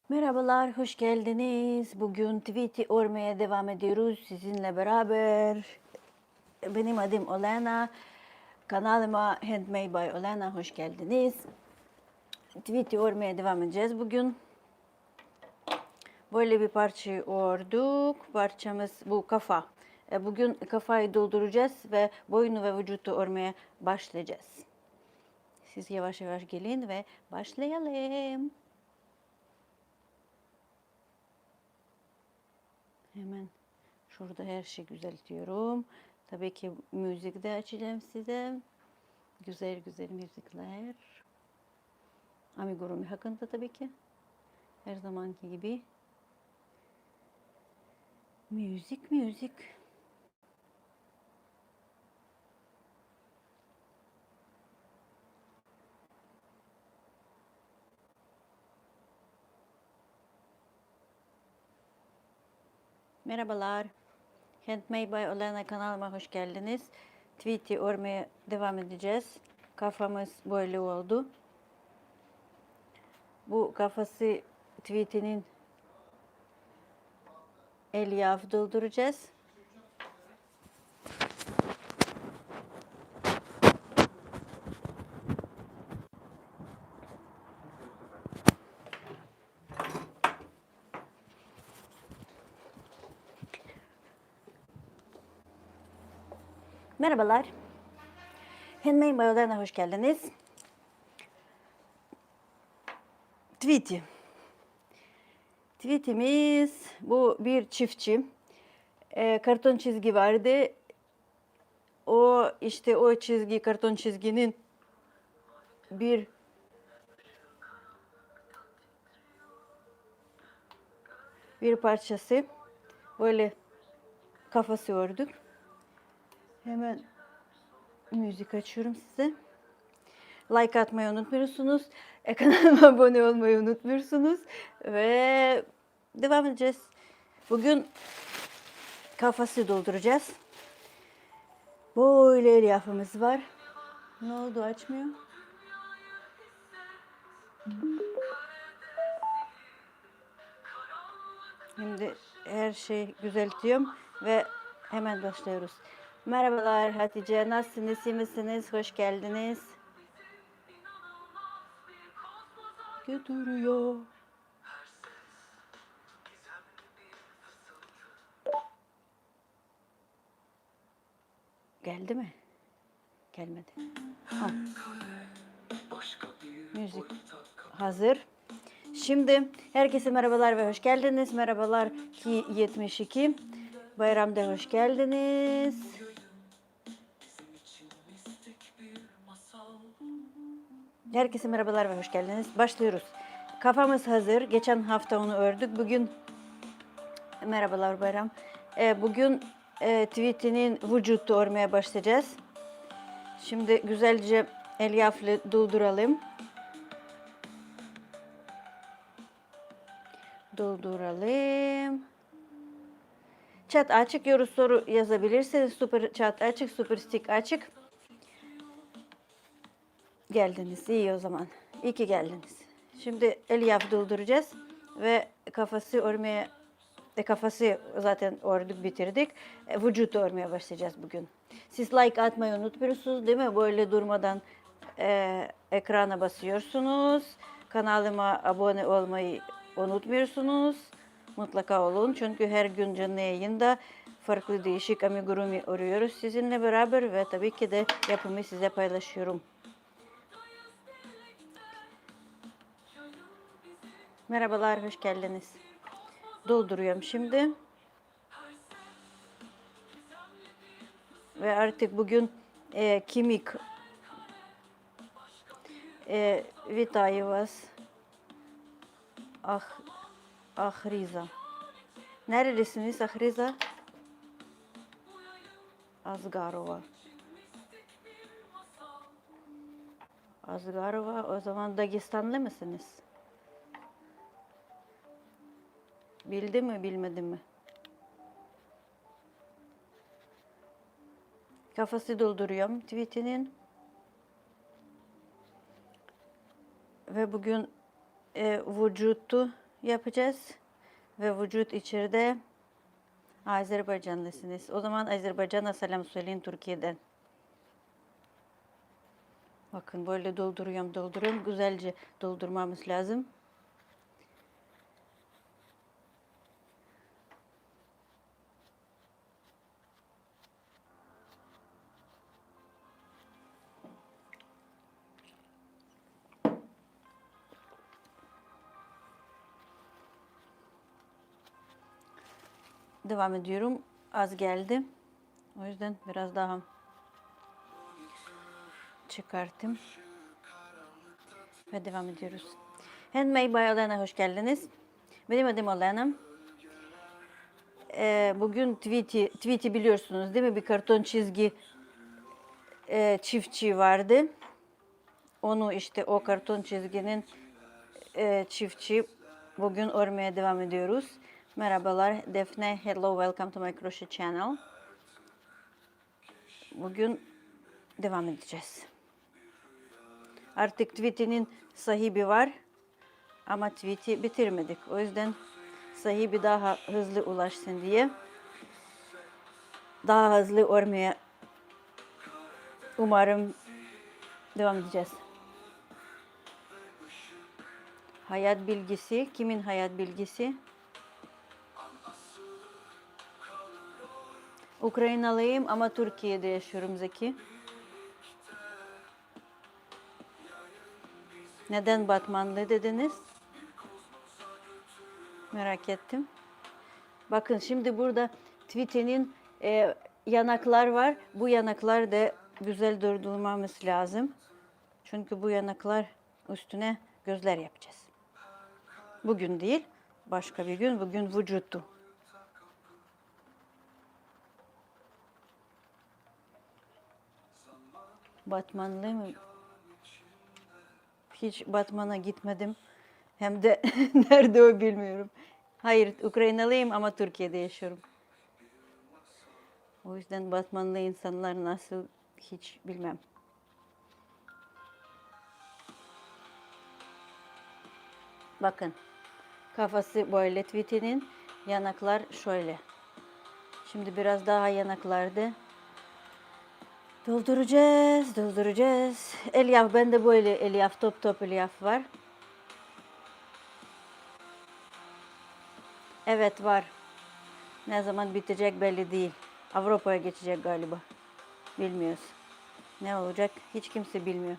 Merhabalar, hoş geldiniz. Bugün tweet'i örmeye devam ediyoruz sizinle beraber. Benim adım Olena. Kanalıma Handmade by Olena hoş geldiniz. Tweet'i örmeye devam edeceğiz bugün. Böyle bir parça ördük. Parçamız bu kafa. Bugün kafayı dolduracağız ve boynu ve vücudu örmeye başlayacağız. Siz yavaş yavaş gelin ve başlayalım. Hemen şurada her şeyi düzeltiyorum. Tabii ki müzik de açacağım size. Güzel güzel müzikler. Amigurumi hakkında tabii ki. Her zamanki gibi. Müzik müzik. Merhabalar. Handmade by Olena kanalıma hoş geldiniz. Tweet'i örmeye devam edeceğiz. Kafamız böyle oldu. Bu kafası tweet'inin elyaf dolduracağız. Merhabalar. Handmade by Olena hoş geldiniz. Tweet'i. Tweetimiz bu bir çiftçi. Karton çizgi vardı. O işte o çizgi, karton çizginin bir parçası. Böyle kafası ördük. Hemen müzik açıyorum size. Like atmayı unutmuyorsunuz. Kanalıma abone olmayı unutmuyorsunuz. Ve devam edeceğiz. Bugün kafası dolduracağız. Böyle elyafımız var. Ne oldu, açmıyor? Şimdi her şeyi düzeltiyorum ve hemen başlıyoruz. Merhabalar Hatice, nasılsınız, iyi misiniz? Hoş geldiniz. Götürüyor. Geldi mi? Gelmedi. Ha. Müzik hazır. Şimdi herkese merhabalar ve hoş geldiniz. Merhabalar ki 72. Bayramda hoş geldiniz. Herkese merhabalar ve hoş geldiniz. Başlıyoruz. Kafamız hazır. Geçen hafta onu ördük. Bugün merhabalar Bayram. Bugün tweetinin vücudu örmeye başlayacağız. Şimdi güzelce elyafla dolduralım. Dolduralım. Chat açık, yorum soru yazabilirsiniz. Super chat açık, super stick açık. Geldiniz. İyi o zaman. İyi ki geldiniz. Şimdi elyaf dolduracağız ve kafası örmeye kafası zaten ördük, bitirdik. Vücudu örmeye başlayacağız bugün. Siz like atmayı unutmuyorsunuz değil mi? Böyle durmadan ekrana basıyorsunuz. Kanalıma abone olmayı unutmuyorsunuz. Mutlaka olun. Çünkü her gün canlı yayında farklı değişik amigurumi örüyoruz sizinle beraber ve tabii ki de yapımı size paylaşıyorum. Merhabalar, hoş geldiniz. Dolduruyorum şimdi. Ve artık bugün kemik вітаю вас. Ahriza. Nerelisiniz Ahriza? Azgarova. Azgarova, o zaman Dagestanlı mısınız? Bildi mi, bilmedi mi? Kafası dolduruyorum tweetinin. Ve bugün vücudu yapacağız. Ve vücut içeride Azerbaycanlısınız. O zaman Azerbaycan'a selam söyleyin Türkiye'den. Bakın böyle dolduruyorum. Güzelce doldurmamız lazım. Devam ediyorum. Az geldi. O yüzden biraz daha çıkarttım. Ve devam ediyoruz. Handmade by Alena hoş geldiniz. Benim adım Alena. Bugün Tweety biliyorsunuz değil mi? Bir karton çizgi çiftçi vardı. Onu işte o karton çizginin çiftçi bugün örmeye devam ediyoruz. Merhabalar Defne. Hello, welcome to my crochet channel. Bugün devam edeceğiz. Artık Tweety'nin sahibi var. Ama Tweety bitirmedik. O yüzden sahibi daha hızlı ulaşsın diye daha hızlı örmeye umarım devam edeceğiz. Hayat bilgisi. Kimin hayat bilgisi? Ukraynalıyım ama Türkiye'de yaşıyorum Zeki. Neden Batmanlı dediniz? Merak ettim. Bakın şimdi burada Tweety'nin yanaklar var. Bu yanaklar da güzel durdurmamız lazım. Çünkü bu yanaklar üstüne gözler yapacağız. Bugün değil, başka bir gün. Bugün vücutu. Batmanlı mı? Hiç Batman'a gitmedim. Hem de nerede o bilmiyorum. Hayır, Ukraynalıyım ama Türkiye'de yaşıyorum. O yüzden Batmanlı insanlar nasıl hiç bilmem. Bakın, kafası böyle Tweety'nin, yanaklar şöyle. Şimdi biraz daha yanaklarda dolduracağız. Elyaf, bende böyle elyaf, top elyaf var. Evet var. Ne zaman bitecek belli değil. Avrupa'ya geçecek galiba. Bilmiyoruz. Ne olacak hiç kimse bilmiyor.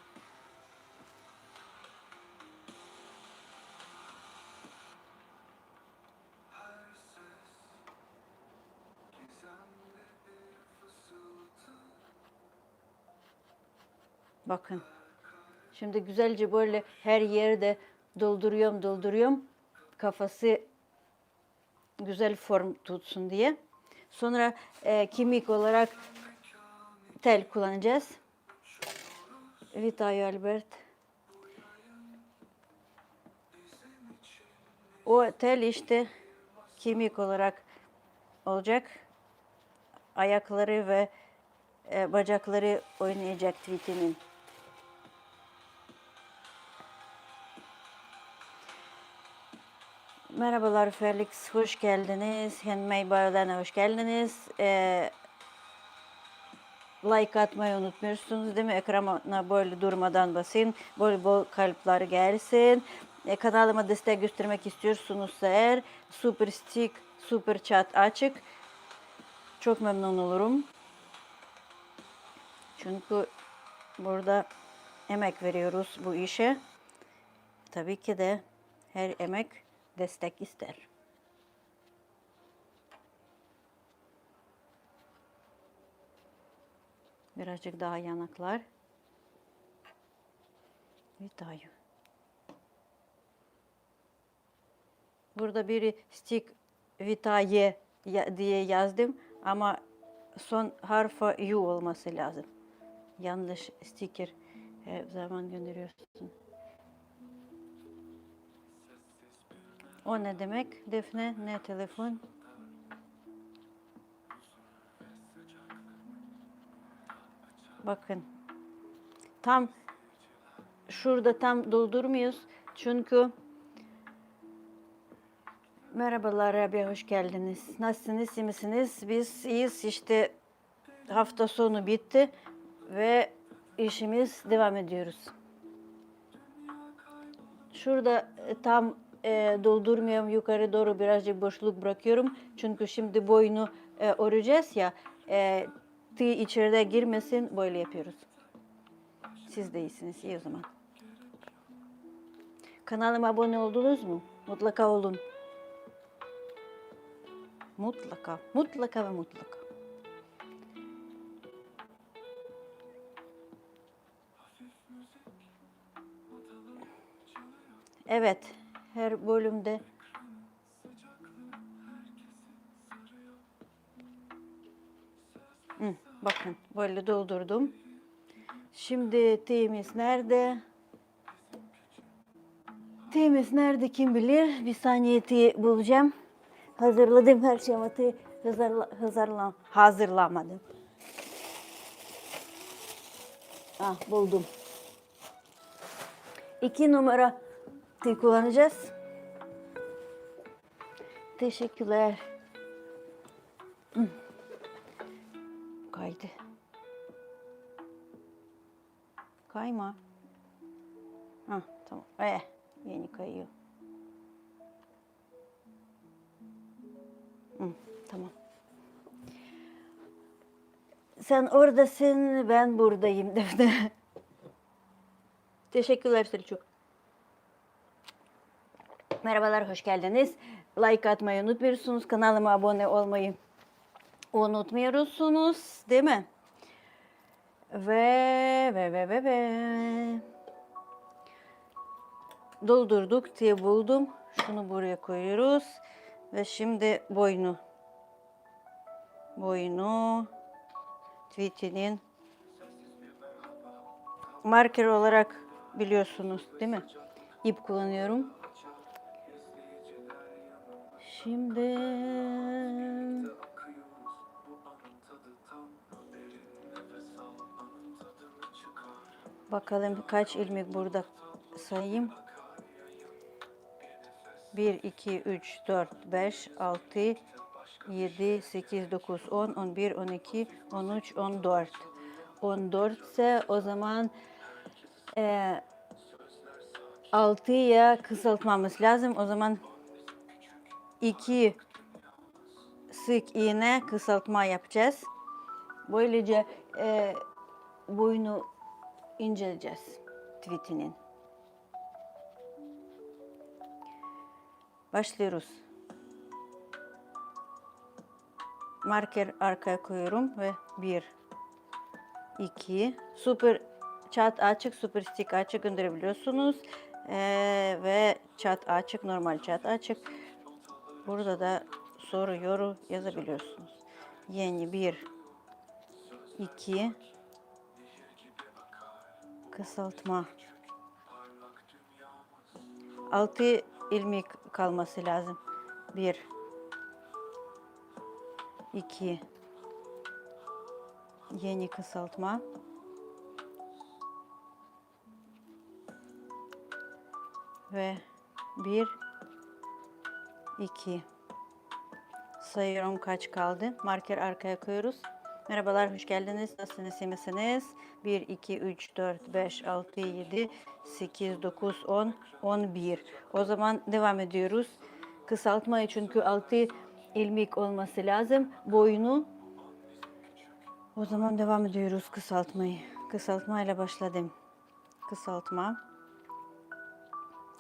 Bakın. Şimdi güzelce böyle her yerde dolduruyorum. Kafası güzel form tutsun diye. Sonra kemik olarak tel kullanacağız. Vitayo Albert. O tel işte kemik olarak olacak. Ayakları ve bacakları oynayacak Tweety'nin. Merhabalar Felix, hoş geldiniz. Handmade by Alena, hoş geldiniz. Like atmayı unutmuyorsunuz değil mi? Ekrana böyle durmadan basın. Bol bol kalpler gelsin. Kanalıma destek göstermek istiyorsunuz eğer super stick, super chat açık. Çok memnun olurum. Çünkü burada emek veriyoruz bu işe. Tabii ki de her emek destek ister. Birazcık daha yanaklar. Vitayo. Burada biri stick Vitaye diye yazdım ama son harfi U olması lazım. Yanlış sticker her zaman gönderiyorsun. O ne demek? Defne ne telefon? Bakın. Tam şurada tam doldurmuyoruz. Çünkü Merhabalar Rabia, hoş geldiniz. Nasılsınız, iyi misiniz? Biz iyiyiz. İşte hafta sonu bitti ve işimiz devam ediyoruz. Şurada tam doldurmuyorum, yukarı doğru birazcık boşluk bırakıyorum. Çünkü şimdi boynu öreceğiz ya, tığ içeride girmesin, böyle yapıyoruz. Siz de iyisiniz, iyi o zaman. Kanalıma abone oldunuz mu? Mutlaka olun. Mutlaka, mutlaka ve mutlaka. Evet, her bölümde bakın böyle doldurdum. Şimdi tığımız nerede? Tığımız nerede kim bilir? Bir saniye tığ bulacağım. Hazırladım her şeyi ama tığ hazırlamadım. Ah, buldum. 2 numara tığ kullanacağız. Teşekkürler. Kaydı. Kayma. Ha, tamam. Yeni kayıyor. Tamam. Sen oradasın, ben buradayım Defne. Teşekkürler Selçuk. Merhabalar, hoş geldiniz. Like atmayı unutmuyorsunuz. Kanalıma abone olmayı unutmuyorsunuz, değil mi? Ve. Doldurduk diye buldum. Şunu buraya koyuyoruz. Ve şimdi boynu tweetinin marker olarak biliyorsunuz değil mi? İp kullanıyorum. Şimdi bakalım kaç ilmek burada sayayım. 1, 2, 3, 4, 5, 6, 7, 8, 9, 10, 11, 12, 13, 14. 14 ise o zaman 6'ya kısaltmamız lazım. O zaman 2 sık iğne kısaltma yapacağız. Böylece boyunu inceleyeceğiz tweetinin. Başlıyoruz. Marker arkaya koyuyorum ve 1, 2, super çat açık, super stick açık gönderebiliyorsunuz. Ve çat açık, normal çat açık. Burada da soru yoru yazabiliyorsunuz. Yeni 1, 2, kısaltma. 6 ilmek kalması lazım. 1, 2, yeni kısaltma. Ve 1, 2. Sayıyorum kaç kaldı. Marker arkaya koyuyoruz. Merhabalar, hoş geldiniz. Nasılsınız, iyi misiniz? 1, 2, 3, 4, 5, 6, 7, 8, 9, 10, 11. O zaman devam ediyoruz. Kısaltmayı çünkü 6 ilmek olması lazım. Boyunu. O zaman devam ediyoruz kısaltmayı. Kısaltmayla başladım. Kısaltma.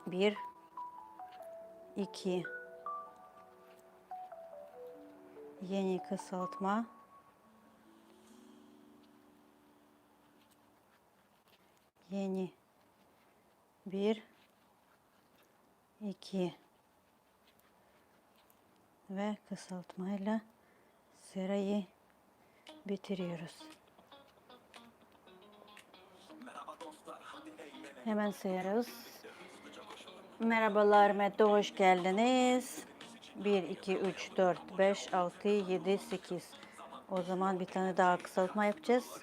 1, 2. Yeni kısaltma. Yeni 1, 2 ve kısaltmayla sırayı bitiriyoruz. Hemen sayarız. Merhabalar Mette, hoş geldiniz. 1, 2, 3, 4, 5, 6, 7, 8. O zaman bir tane daha kısaltma yapacağız.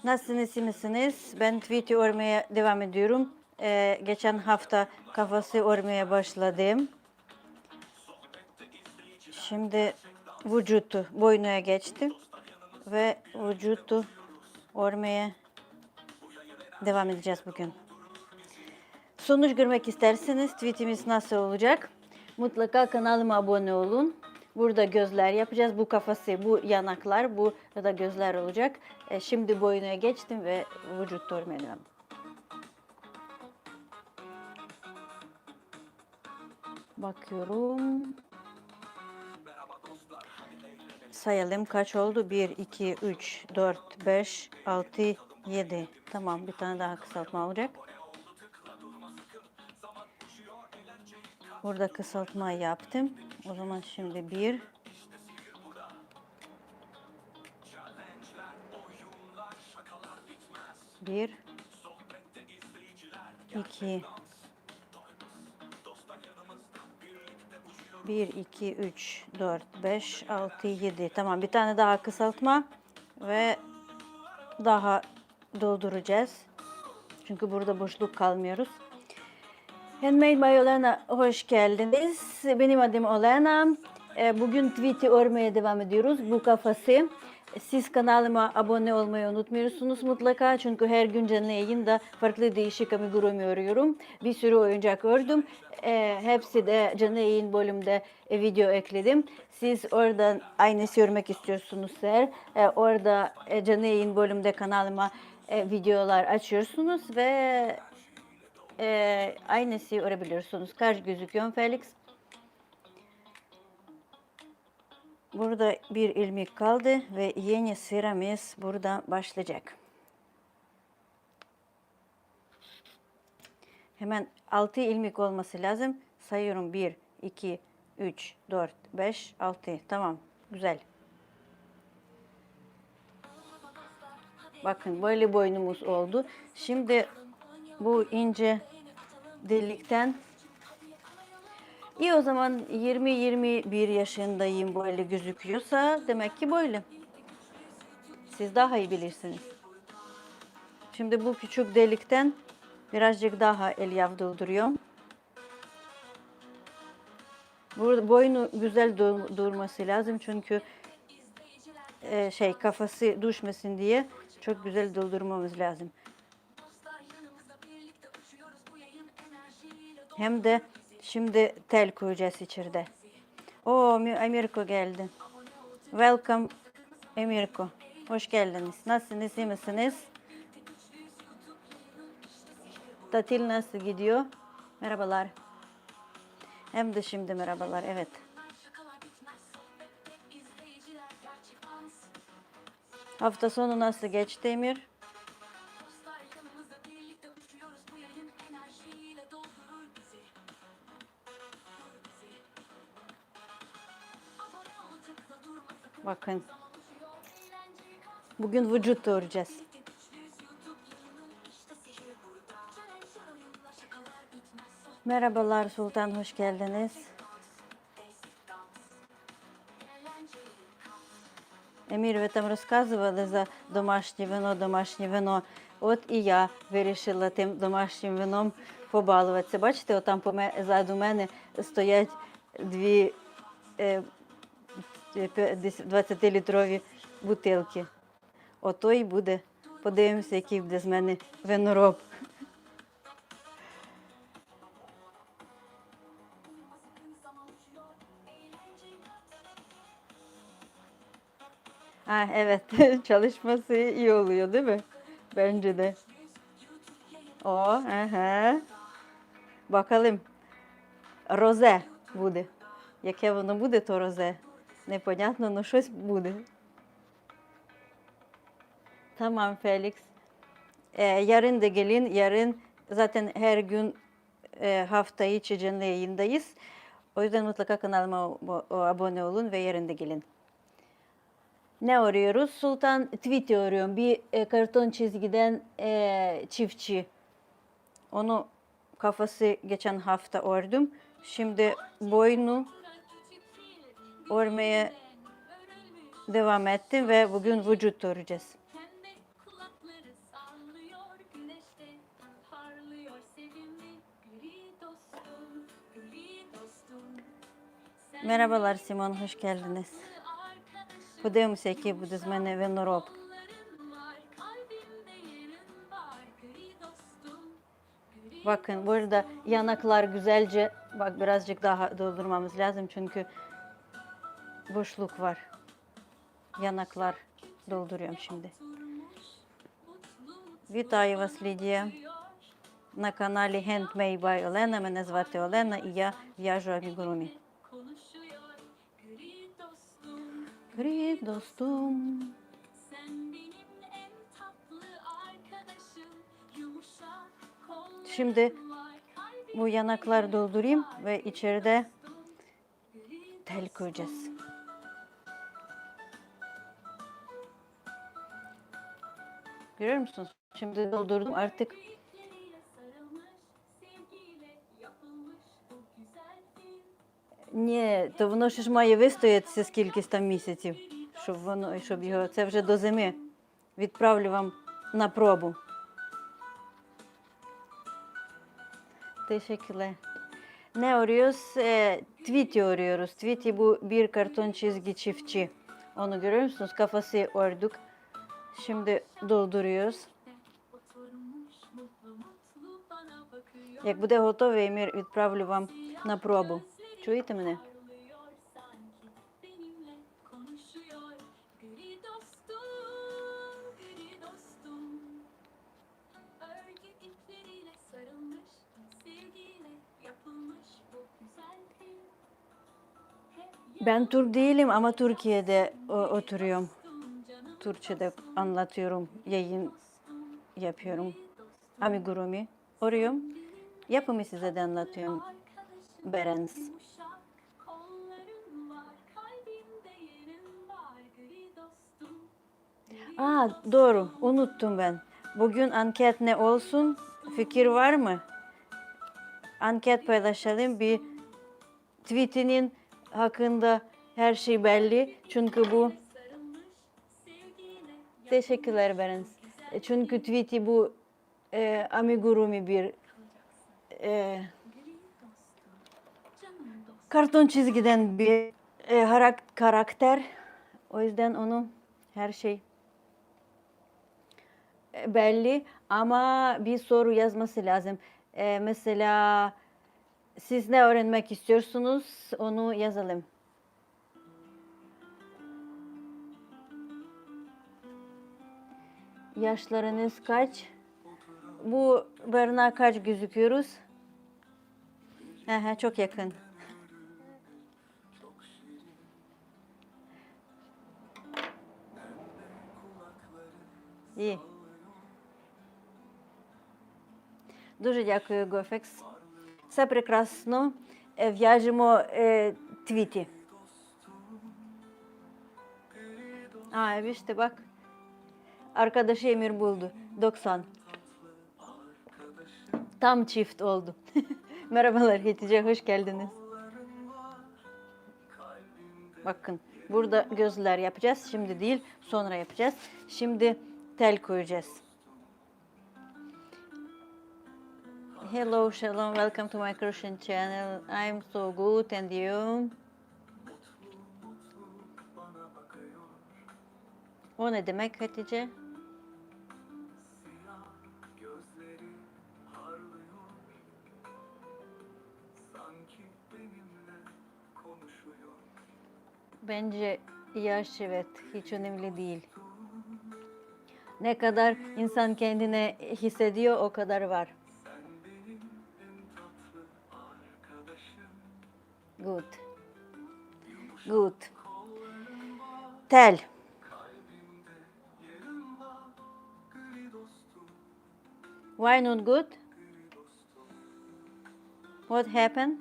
Nasılsınız, iyi misiniz? Ben tweet'i örmeye devam ediyorum. Geçen hafta kafası örmeye başladım. Şimdi vücutu boynuya geçtim ve vücutu örmeye devam edeceğiz bugün. Sonuç görmek isterseniz tweetimiz nasıl olacak? Mutlaka kanalıma abone olun. Burada gözler yapacağız. Bu kafası, bu yanaklar, bu da gözler olacak. Şimdi boynuya geçtim ve vücut örmeye devam. Bakıyorum. Sayalım kaç oldu? 1, 2, 3, 4, 5, 6, 7. Tamam, bir tane daha kısaltma olacak. Burada kısaltma yaptım. O zaman şimdi 1, 2, 1, 2, 3, 4, 5, 6, 7. Tamam, bir tane daha kısaltma ve daha dolduracağız. Çünkü burada boşluk kalmıyoruz. Handmade by Olena hoş geldiniz. Benim adım Olena. Bugün tweet'i örmeye devam ediyoruz. Bu kafası. Siz kanalıma abone olmayı unutmuyorsunuz mutlaka. Çünkü her gün canlı yayında farklı değişik amigurumi örüyorum. Bir sürü oyuncak ördüm. Hepsi de canlı yayın bölümde video ekledim. Siz oradan aynısı örmek istiyorsunuz eğer. Orada canlı yayın bölümde kanalıma videolar açıyorsunuz ve aynısı örebiliyorsunuz. Kaç gözüküyor Felix? Burada bir ilmek kaldı ve yeni sıramız burada başlayacak. Hemen 6 ilmek olması lazım. Sayıyorum 1, 2, 3, 4, 5, 6. Tamam, güzel. Bakın böyle boynumuz oldu. Şimdi bu ince delikten İyi o zaman 20-21 yaşındayım böyle gözüküyorsa demek ki böyle. Siz daha iyi bilirsiniz. Şimdi bu küçük delikten birazcık daha elyaf dolduruyorum. Burada boynu güzel durması lazım çünkü kafası düşmesin diye çok güzel doldurmamız lazım. Hem de şimdi tel koyacağız içeride. Emirko geldi. Welcome Emirko. Hoş geldiniz. Nasılsınız, iyi misiniz? Tatil nasıl gidiyor? Merhabalar. Hem de şimdi merhabalar, evet. Hafta sonu nasıl geçti Emir? Bakın. Bugün vücut öreceğiz. Merhabalar Sultan, hoş geldiniz. Емір, ви там розказували за домашнє вино. От і я вирішила тим домашнім вином побалуватися. Бачите, отам позаду мене стоять дві 20-літрові бутилки. Ото і буде. Подивимося, який буде з мене винороб. Ha, evet, çalışması iyi oluyor değil mi? Bence de. Ага. Bakalım. Розе буде. Яке воно буде, то розе. Непонятно, але щось буде. Tamam Felix. Yarın da gelin. Yarın zaten her gün hafta içi canlı yayındayız. O yüzden mutlaka kanalıma abone olun ve yarın da gelin. Ne örüyoruz? Sultan tweet örüyorum. Bir karton çizgiden çiftçi. Onu kafası geçen hafta ördüm. Şimdi boynu örmeye devam ettim ve bugün vücut öreceğiz. Merhabalar Simon, hoş geldiniz. Подивимося, який буде з мене винороб. Bakın burada yanaklar güzelce, bak birazcık daha doldurmamız lazım çünkü boşluk var. Yanaklar dolduruyorum şimdi. Вітаю вас, Лідія, на каналі Handmade by Олена. Мене звати Олена і я в'яжу амігурумі. Gri dostum. Şimdi bu yanakları doldurayım ve içeride tel koyacağız. Görüyor musunuz? Şimdi doldurdum artık. Ні, то воно ще ж має вистоятися скількись там місяців, щоб його, це вже до зими. Відправлю вам на пробу. Teşekkürler. Ne örüyoruz? Tweety örüyoruz. Tweety bu bir karton çizgi çiftçi. Onu görüyor musunuz? Kafası ördük. Şimdi dolduruyoruz. Як буде готовий, я відправлю вам на пробу. Чуєте мене? Ben Türk değilim ama Türkiye'de oturuyorum. Türkçe'de anlatıyorum, yayın yapıyorum. Amigurumi örüyorum. Yapımı size de anlatıyorum. Berens. Aa, doğru, unuttum ben. Bugün anket ne olsun? Fikir var mı? Anket paylaşalım. Bir tweetinin hakkında her şey belli. Çünkü bu... Teşekkürler Berens. Çünkü tweety bu amigurumi bir karton çizgiden bir karakter. O yüzden onu her şey belli ama bir soru yazması lazım. Mesela siz ne öğrenmek istiyorsunuz? Onu yazalım. Yaşlarınız kaç? Bu Berna kaç gözüküyoruz? Aha, çok yakın. İyi. Дуже дякую, Гофекс. Все прекрасно. В'яжемо твіті. İşte bak. Arkadaşı Emir buldu. 90. Tam çift oldu. Merhabalar Hatice, hoş geldiniz. Bakın burada gözler yapacağız. Şimdi değil, sonra yapacağız. Şimdi tel koyacağız. Hello, shalom, welcome to my Christian channel. I'm so good and you? O ne demek Hatice? Bence yaş evet, hiç önemli değil. Ne kadar insan kendine hissediyor o kadar var. Good. Good. Tel. Why not good? What happened?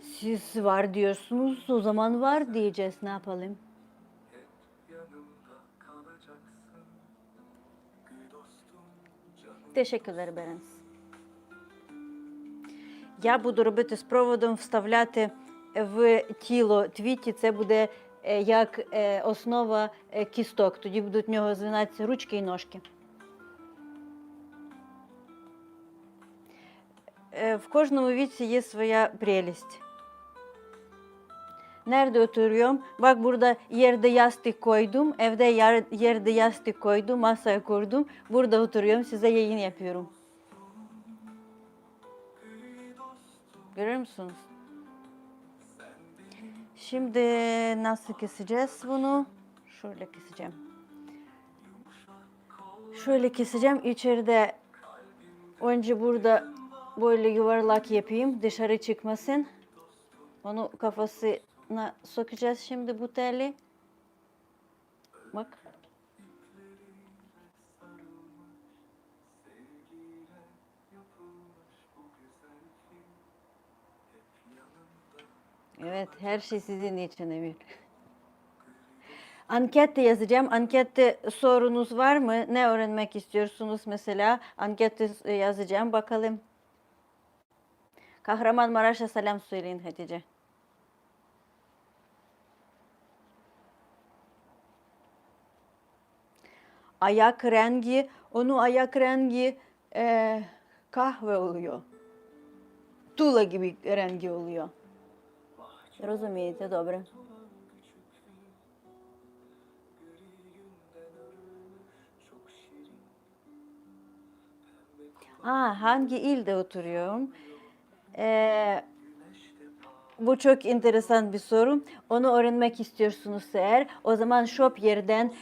Siz var diyorsunuz, o zaman var diyeceğiz. Ne yapalım? Teşekkürler Беренс. Я буду робити з проводом, вставляти в тіло твіті. Це буде як основа кісток. Тоді будуть в нього звинатися ручки і ножки. В кожному віці є своя прелість. Nerede oturuyorum? Bak burada yerde yastık koydum. Evde yerde yastık koydum. Masaya kurdum. Burada oturuyorum. Size yayın yapıyorum. Görüyor musunuz? Şimdi nasıl keseceğiz bunu? Şöyle keseceğim. Şöyle keseceğim. İçeride önce burada böyle yuvarlak yapayım. Dışarı çıkmasın. Onu kafasına sokacağız şimdi bu teli. Bak. Evet, her şey sizin için Emir. Ankette yazacağım. Ankette sorunuz var mı? Ne öğrenmek istiyorsunuz mesela? Ankette yazacağım. Bakalım. Kahramanmaraş'a selam söyleyin Hatice. Ayak rengi, onun ayak rengi kahve oluyor. Tuğla gibi rengi oluyor. Розумієте, добре. Hangi ilde oturuyorum? Bu çok enteresan bir soru. Onu öğrenmek istiyorsunuz eğer. O zaman shop yerden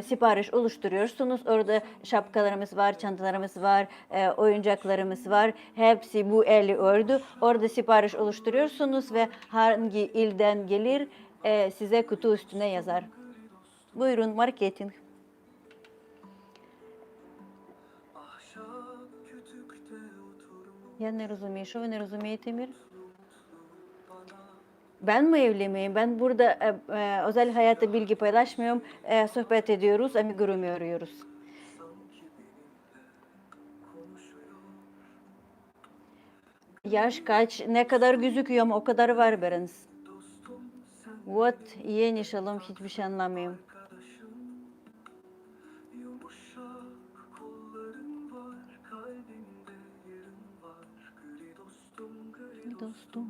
sipariş oluşturuyorsunuz. Orada şapkalarımız var, çantalarımız var, oyuncaklarımız var. Hepsi bu eli ördü. Orada sipariş oluşturuyorsunuz ve hangi ilden gelir size kutu üstüne yazar. Buyurun marketing. Я не розумію. Що ви не розумієте, Мір? Ben mi evli miyim? Ben burada özel hayata bilgi paylaşmıyorum. Sohbet ediyoruz, amigurumu arıyoruz. Yaş kaç? Ne kadar gözüküyorum o kadar var Berens. What? Yeni şalım hiçbir şey anlamıyorum. Dostum.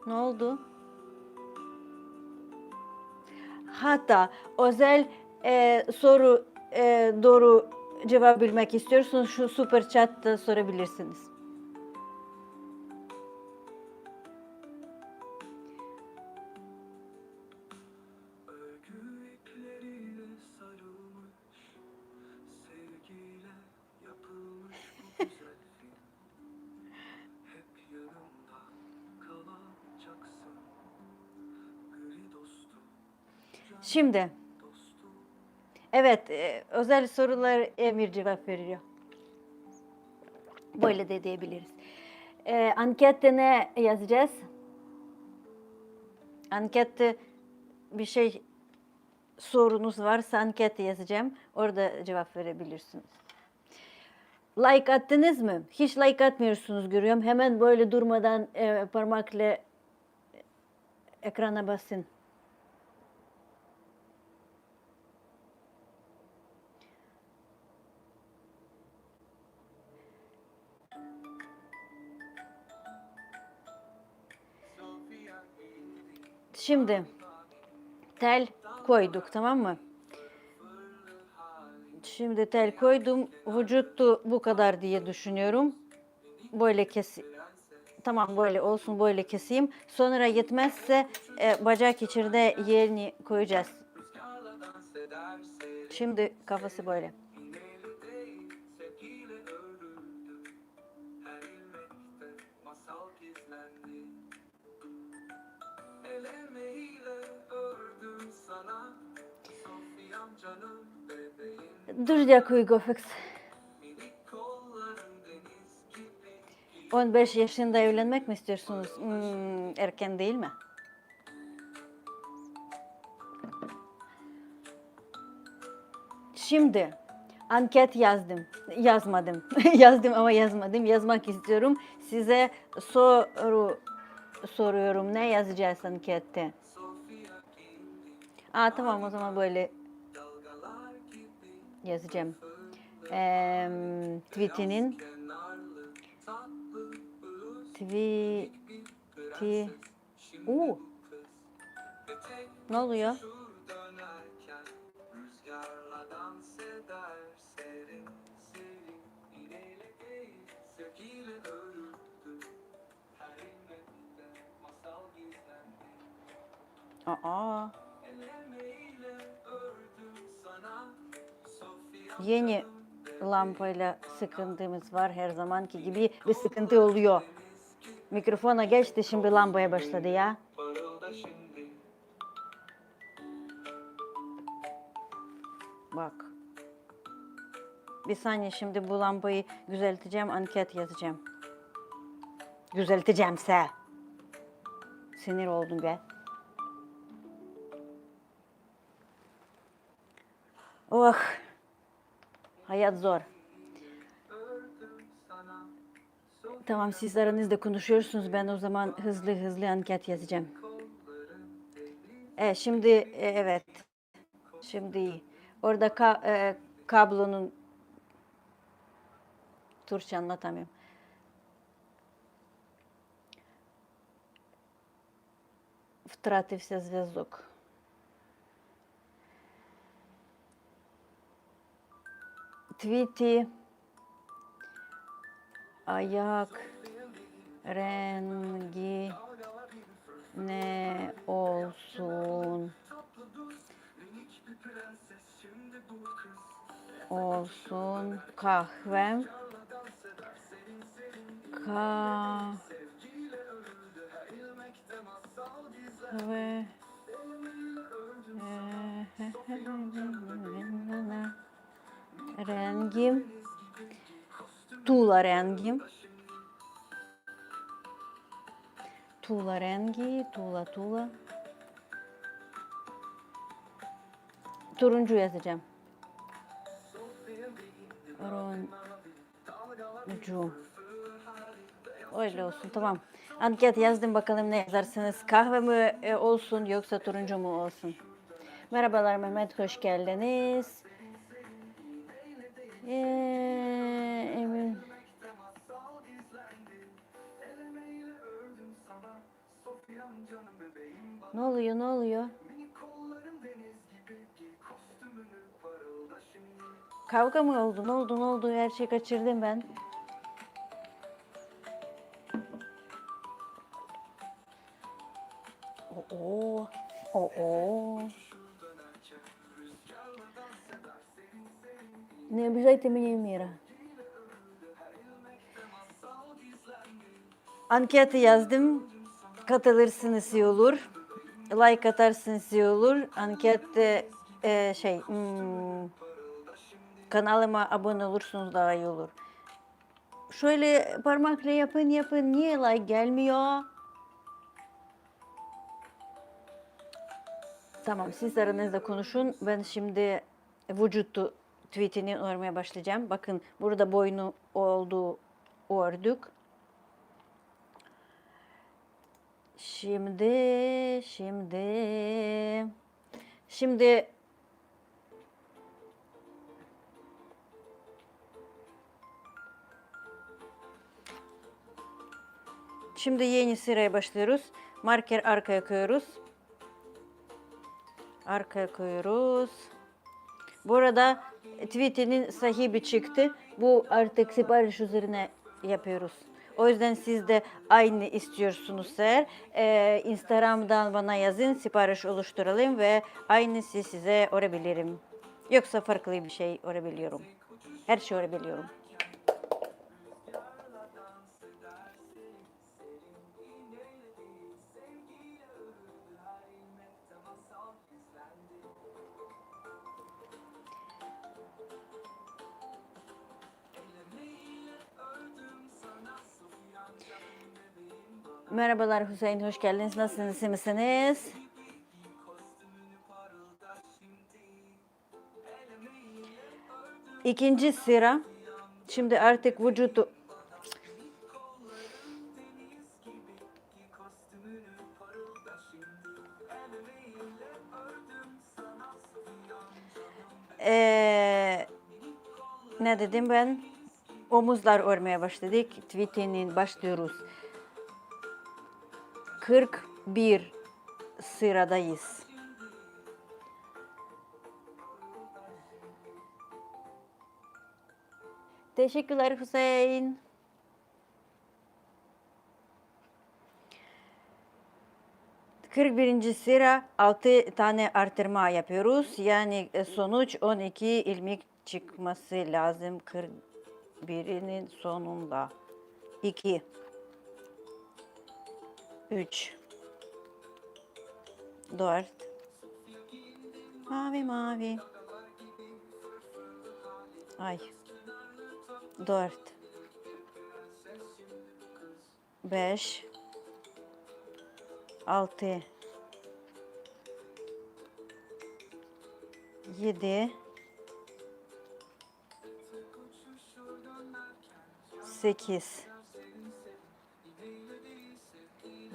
Ne oldu? Hatta özel soru doğru cevap bilmek istiyorsanız şu super chat'ta sorabilirsiniz. Şimdi, evet, özel sorular Emir cevap veriyor. Böyle de diyebiliriz. Ankette ne yazacağız? Ankette bir şey sorunuz varsa ankette yazacağım. Orada cevap verebilirsiniz. Like attınız mı? Hiç like atmıyorsunuz görüyorum. Hemen böyle durmadan parmakla ekrana basın. Şimdi tel koyduk, tamam mı? Şimdi tel koydum. Vücuttu bu kadar diye düşünüyorum. Böyle tamam böyle olsun, böyle keseyim. Sonra yetmezse bacak içeride yerini koyacağız. Şimdi kafası böyle. Дуже дякую, Гофекс. 15 yaşında evlenmek mi istiyorsunuz? Erken değil mi? Şimdi anket yazdım. Yazmadım. Yazdım ama yazmadım. Yazmak istiyorum. Size soruyorum. Ne yazacağız ankette? Tamam, o zaman böyle yazacağım. Tweetinin Tweety. Ne oluyor? Aa. Yeni lampayla sıkıntımız var, her zamanki gibi bir sıkıntı oluyor. Mikrofona geçti, şimdi lambaya başladı ya. Bak. Bir saniye, şimdi bu lambayı düzelteceğim, anket yazacağım. Düzelteceğimse. Sinir oldum be. Oh. Hayat zor. Tamam, siz aranızda konuşuyorsunuz. Ben o zaman hızlı anket yazacağım. Şimdi evet. Şimdi iyi. Orada kablonun Türkçe anlatamıyorum. Втратився зв'язок. Твіті. Ayak rengi ne olsun? Olsun kahvem. Kahve. Rengim. Tuğla rengim. Tuğla rengi, tuğla. Turuncu yazacağım. Turuncu. Öyle olsun, tamam. Anket yazdım, bakalım ne yazarsınız. Kahve mi olsun yoksa turuncu mu olsun? Merhabalar Mehmet, hoş geldiniz. Emin. Ne oluyor? Kavga mı oldu? Ne oldu? Her şeyi kaçırdım ben. Не обижайте меня, Мира. Anketi yazdım. Katılırsınız iyi olur. Like atarsınız iyi olur. Ankette kanalıma abone olursunuz daha iyi olur. Şöyle parmakla yapın. Niye like gelmiyor? Tamam, siz aranızda konuşun. Ben şimdi vücut tweetini örmeye başlayacağım. Bakın, burada boynu olduğu ördük. Şimdi yeni sıraya başlıyoruz. Marker arkaya koyuyoruz. Bu arada tweetinin sahibi çıktı. Bu artık sipariş üzerine yapıyoruz. O yüzden siz de aynı istiyorsunuz eğer. Instagram'dan bana yazın, sipariş oluşturalım ve aynısı size örebilirim. Yoksa farklı bir şey örebiliyorum. Her şey örebiliyorum. Merhabalar Hüseyin, hoş geldiniz. Nasılsınız, iyi misiniz? İkinci sıra. Şimdi artık vücudu... Ne dedim ben? Omuzlar örmeye başladık. Tweetinin başlıyoruz. 41 sıradayız. Teşekkürler Hüseyin. Kırk birinci sıra 6 tane artırma yapıyoruz. Yani sonuç 12 ilmek çıkması lazım 41'inin sonunda. 2 3 4 mavi mavi ay 4 5 6 7 8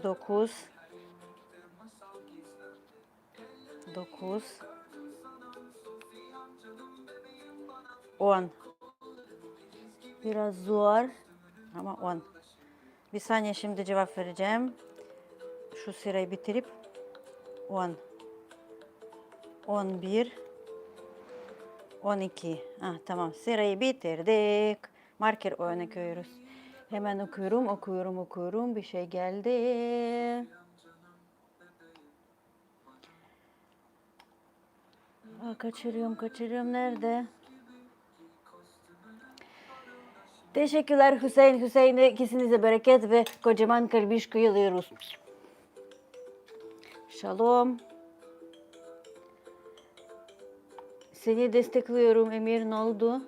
9 10. Biraz zor ama 10. Bir saniye, şimdi cevap vereceğim. Şu sırayı bitirip 10, 11, 12. Ah, tamam, sırayı bitirdik. Marker oynatıyoruz. Hemen okuyorum. Bir şey geldi. Kaçırıyorum. Nerede? Teşekkürler Hüseyin. Hüseyin'e ikisinize bereket ve kocaman kalbiş kıyılıyoruz. Shalom. Seni destekliyorum Emir, ne oldu?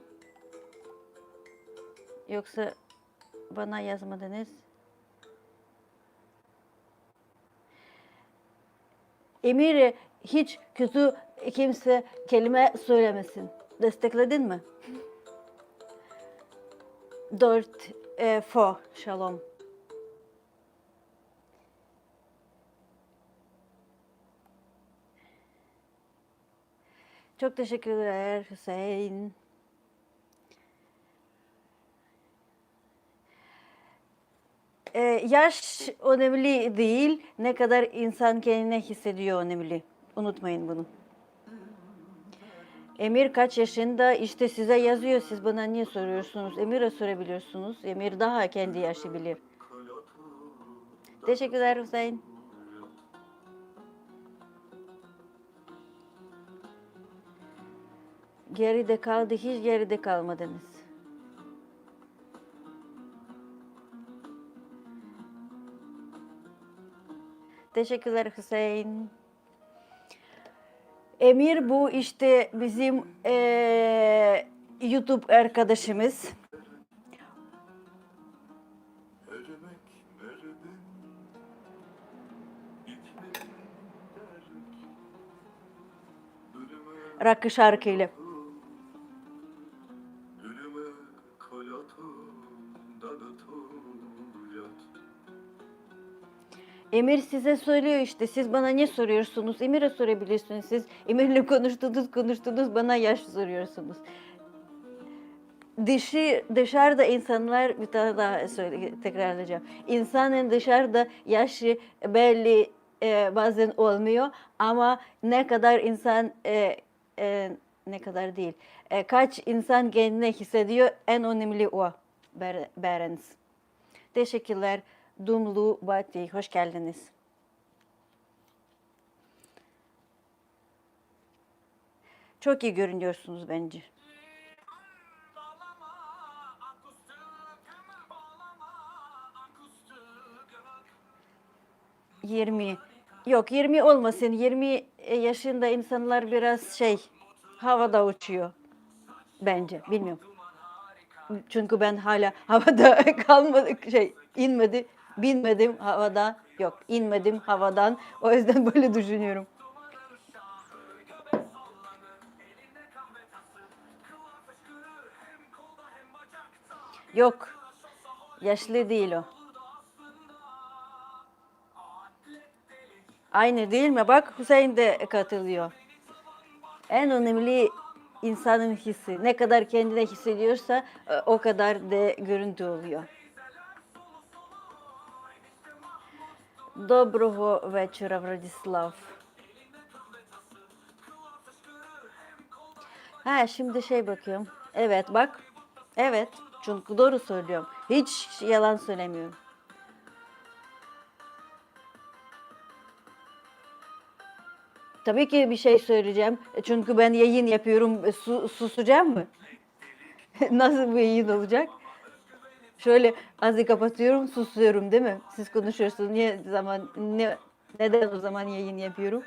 Yoksa bana yazmadınız? Emir, hiç kötü kimse kelime söylemesin. Destekledin mi? 4 fo. Shalom. Çok teşekkürler Hüseyin. Yaş önemli değil, ne kadar insan kendine hissediyor önemli. Unutmayın bunu. Emir kaç yaşında? İşte size yazıyor. Siz bana niye soruyorsunuz? Emir'e sorabiliyorsunuz. Emir daha kendi yaşı bilir. Teşekkürler Hüseyin. Geride kaldı. Hiç geride kalmadınız. Teşekkürler Hüseyin. Emir bu işte bizim YouTube arkadaşımız. Rakı şarkıyla. Emir size söylüyor işte. Siz bana ne soruyorsunuz? Emir'e sorabilirsiniz. Siz Emir'le konuştunuz. Bana yaş soruyorsunuz. Dışarıda insanlar, bir tane daha tekrarlayacağım. İnsanın dışarıda yaşı belli bazen olmuyor ama ne kadar insan ne kadar değil. Kaç insan kendine hissediyor, en önemli o. Berens. Teşekkürler. Dumlu Bati, hoş geldiniz. Çok iyi görünüyorsunuz bence. Yok 20 olmasın. 20 yaşında insanlar biraz havada uçuyor bence. Bilmiyorum. Çünkü ben hala havada binmedim havada. Yok, inmedim havadan. O yüzden böyle düşünüyorum. Yok, yaşlı değil o. Aynı değil mi? Bak Hüseyin de katılıyor. En önemli insanın hissi. Ne kadar kendine hissediyorsa o kadar da görüntü oluyor. Доброго вечора, Vladislav. Ha şimdi şey bakıyorum. Evet bak. Evet. Çünkü doğru söylüyorum. Hiç yalan söylemiyorum. Tabii ki bir şey söyleyeceğim. Çünkü ben yayın yapıyorum. Susacağım mı? Nasıl bir yayın olacak? Şöyle azı kapatıyorum, susuyorum değil mi? Siz konuşuyorsunuz. Neden o zaman yayın yapıyorum?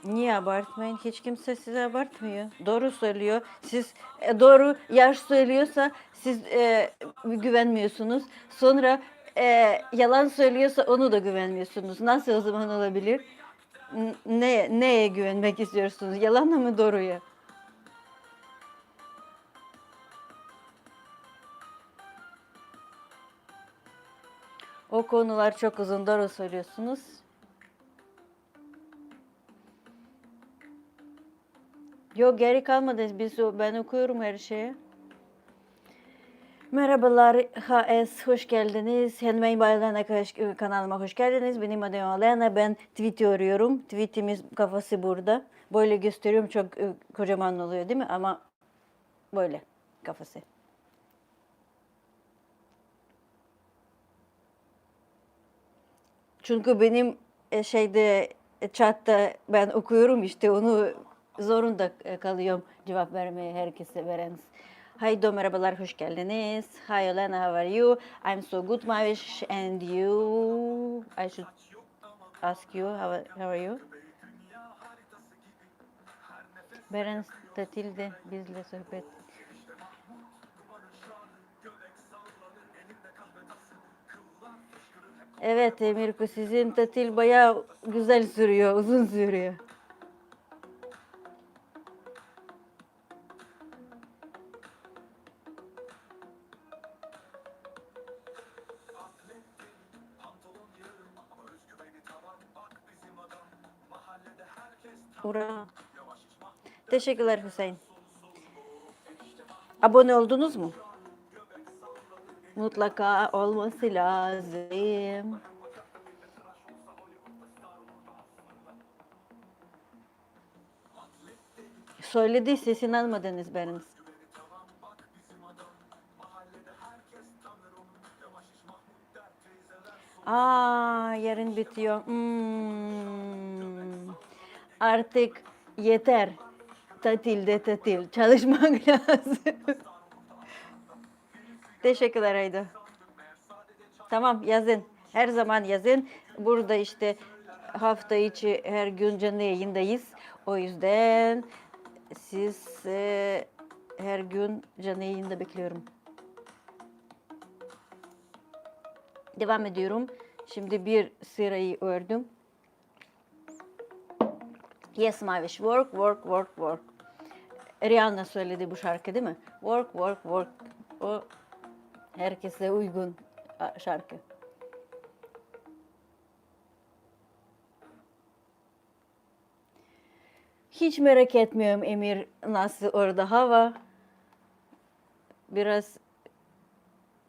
Niye abartmayın? Hiç kimse size abartmıyor. Doğru söylüyor. Siz doğru yaş söylüyorsa siz güvenmiyorsunuz. Sonra yalan söylüyorsa onu da güvenmiyorsunuz. Nasıl o zaman olabilir? Neye güvenmek istiyorsunuz? Yalana mı doğruya? O konular çok uzun. Doğru söylüyorsunuz. Yok geri kalmadı. Ben okuyorum her şeyi. Merhabalar HS, hoş geldiniz. Handmade by Lena kanalıma hoş geldiniz. Benim adım Lena, ben tweet arıyorum. Tweetimiz kafası burada. Böyle gösteriyorum, çok kocaman oluyor değil mi? Ama böyle kafası. Çünkü benim chatta ben okuyorum işte onu zorunda kalıyorum cevap vermeye herkese vereniz. Haydo merhabalar hoş geldiniz. Hi Elena, how are you? I'm so good Mavish and you? I should ask you how are you? Berens tatilde bizle sohbet. Evet Mirko sizin tatil bayağı güzel sürüyor, uzun sürüyor. Ura. Teşekkürler Hüseyin. Abone oldunuz mu? Mutlaka olması lazım. Söyledi sesin almadınız benim. Yarın bitiyor. Artık yeter. Tatil. Çalışmak lazım. Teşekkürler Ayda. Tamam yazın. Her zaman yazın. Burada işte hafta içi her gün canlı yayındayız. O yüzden siz her gün canlı yayında bekliyorum. Devam ediyorum. Şimdi bir sırayı ördüm. Yes Maviş, work. Rihanna söyledi bu şarkı değil mi? Work. O herkese uygun şarkı. Hiç merak etmiyorum Emir nasıl orada hava. Biraz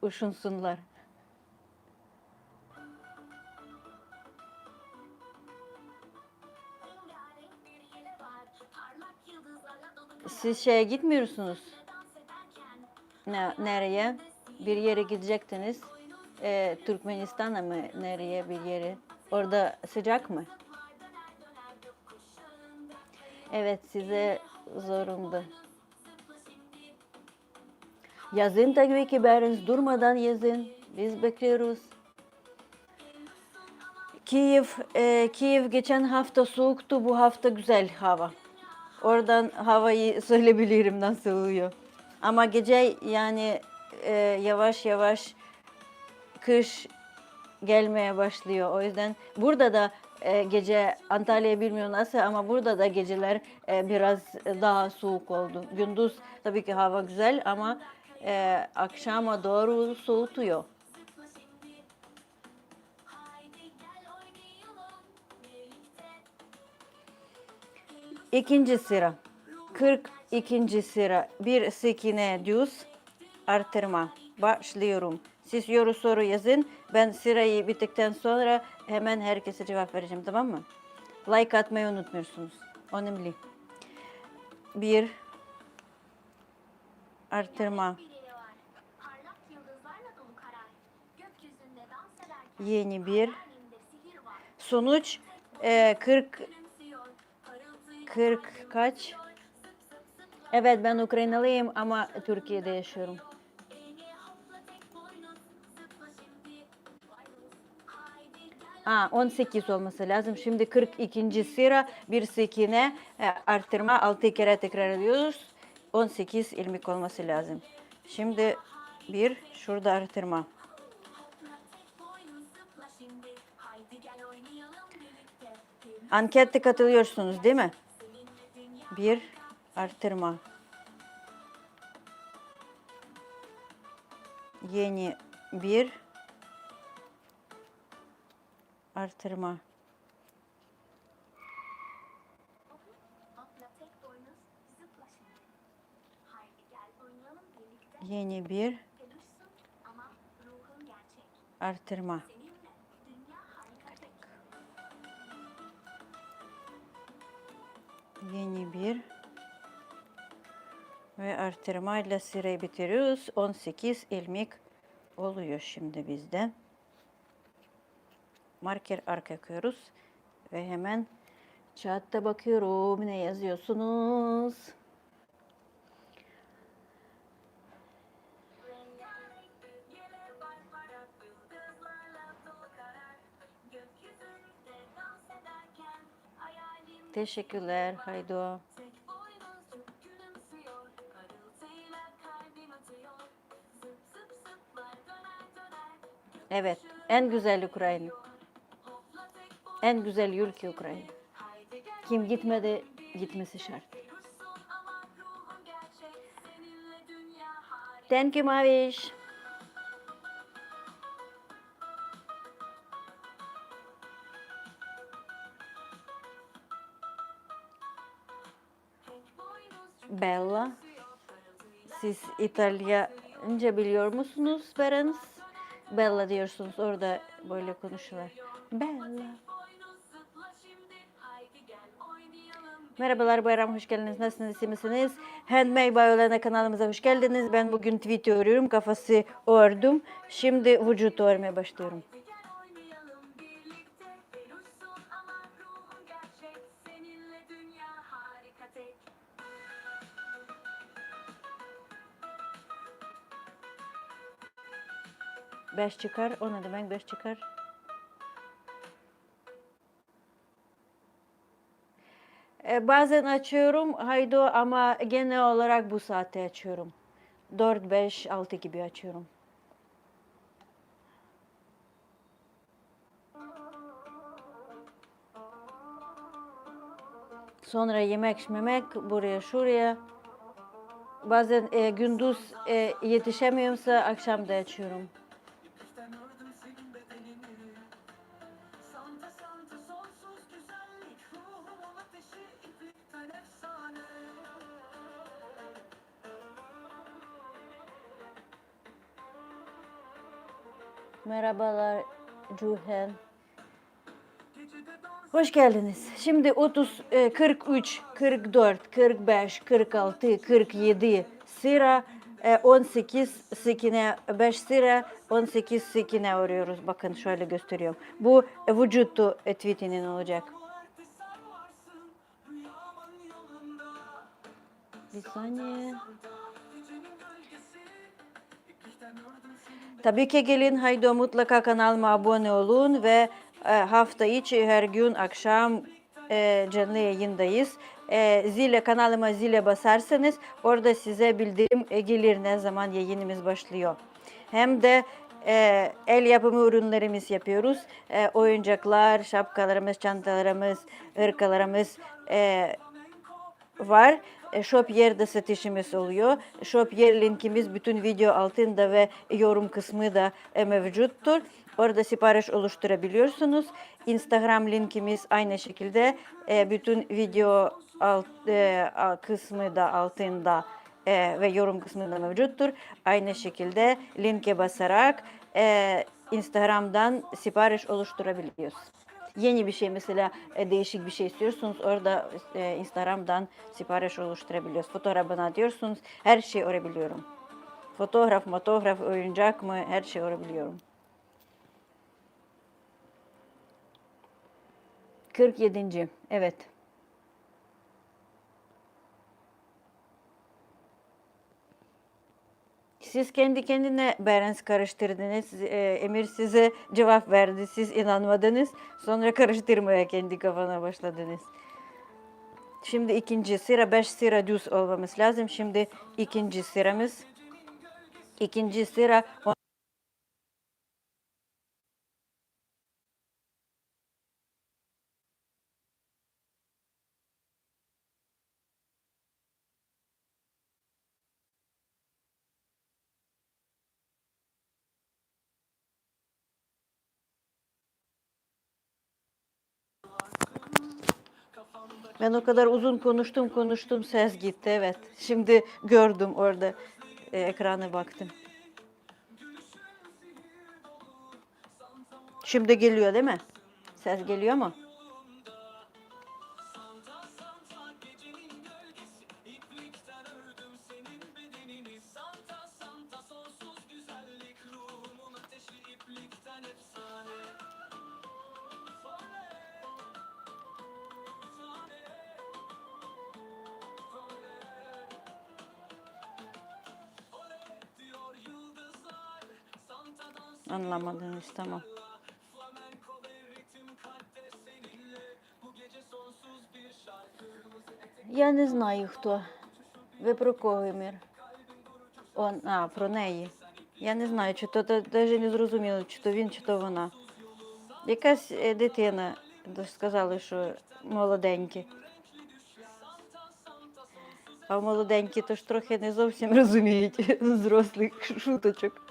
üşünsünler. Siz şeye gitmiyorsunuz. Nereye? Bir yere gidecektiniz. Türkmenistan'a mı? Nereye bir yere? Orada sıcak mı? Evet size zorunda. Yazın tabii ki Berens durmadan yazın. Biz bekliyoruz. Kiev geçen hafta soğuktu. Bu hafta güzel hava. Oradan havayı söyleyebilirim nasıl oluyor. Ama gece yani yavaş yavaş kış gelmeye başlıyor. O yüzden burada da gece Antalya bilmiyorum nasıl ama burada da geceler biraz daha soğuk oldu. Gündüz tabii ki hava güzel ama akşama doğru soğutuyor. İkinci sıra. 42. sıra. Bir sekine düz artırma. Başlıyorum. Siz soru yazın. Ben sırayı bittikten sonra hemen herkese cevap vereceğim, tamam mı? Like atmayı unutmuyorsunuz. Önemli. Bir artırma. Yeni bir. Sonuç 40 kaç? Evet, ben Ukraynalıyım ama Türkiye'de yaşıyorum. 18 olması lazım. Şimdi 42. sıra bir sekine artırma 6 kere tekrar ediyoruz. 18 ilmik olması lazım. Şimdi bir şurada artırma. Ankette katılıyorsunuz değil mi? Bir artırma. Yeni bir artırma. Yeni bir artırma. Yeni bir ve artırma ile sırayı bitiriyoruz. 18 ilmek oluyor şimdi bizde. Marker arka koyuyoruz ve hemen chatta bakıyorum ne yazıyorsunuz. Teşekkürler Haydo. Evet, en güzel Ukrayna. En güzel ülke Ukrayna. Kim gitmedi, gitmesi şart. Thank you Maviş. Bella. Siz İtalyanca biliyor musunuz Berens? Bella diyorsunuz, orada böyle konuşuyorlar. Bella. Merhabalar Bayram, hoş geldiniz. Nasılsınız, iyi misiniz? Handmade by Olena kanalımıza hoş geldiniz. Ben bugün tweet örüyorum, kafası ördüm. Şimdi vücut örmeye başlıyorum. Beş çıkar, o ne demek beş çıkar? Bazen açıyorum Haydo ama genel olarak bu saatte açıyorum. 4, 5, 6 gibi açıyorum. Sonra yemek buraya şuraya. Bazen gündüz yetişemiyorsa akşam da açıyorum. Merhabalar Cuhen. Hoş geldiniz. Şimdi 30, 43, 44, 45, 46, 47 sıra 18 sekine 5 sıra 18 sekine örüyoruz. Bakın şöyle gösteriyorum. Bu vücut tweetinin olacak. Bir saniye. Tabii ki gelin Haydo, mutlaka kanalıma abone olun ve hafta içi her gün akşam canlı yayındayız. Kanalıma zile basarsanız orada size bildirim gelir ne zaman yayınımız başlıyor. Hem de el yapımı ürünlerimiz yapıyoruz. Oyuncaklar, şapkalarımız, çantalarımız, hırkalarımız, var. Shop yerde satışımız oluyor. Shop yer linkimiz bütün video altında ve yorum kısmı da mevcuttur. Orada sipariş oluşturabiliyorsunuz. Instagram linkimiz aynı şekilde bütün video kısmı da altında ve yorum kısmında mevcuttur. Aynı şekilde linke basarak Instagram'dan sipariş oluşturabiliyoruz. Yeni bir şey mesela değişik bir şey istiyorsunuz orada Instagram'dan sipariş oluşturabiliyoruz. Fotoğrafına diyorsunuz her şeyi öğrebiliyorum. Fotoğraf, oyuncak mı her şeyi öğrebiliyorum. 47. Evet. Siz kendi kendine Berens karıştırdınız. Emir size cevap verdi. Siz inanmadınız. Sonra karıştırmaya kendi kafana başladınız. Şimdi ikinci sıra 5 sıra düz olmamız lazım. Şimdi ikinci sıramız. İkinci sıra ben o kadar uzun konuştum ses gitti evet. Şimdi gördüm orada ekrana baktım. Şimdi geliyor değil mi? Ses geliyor mu? Anlamadınız tamam. Я не знаю хто. Ви про кого, Емір? Про неї. Я не знаю, чи то навіть не зрозуміло, чи то він, чи то вона. Якась дитина, сказали, що молоденькі. А молоденькі то ж трохи не зовсім розуміють взрослих шуточок.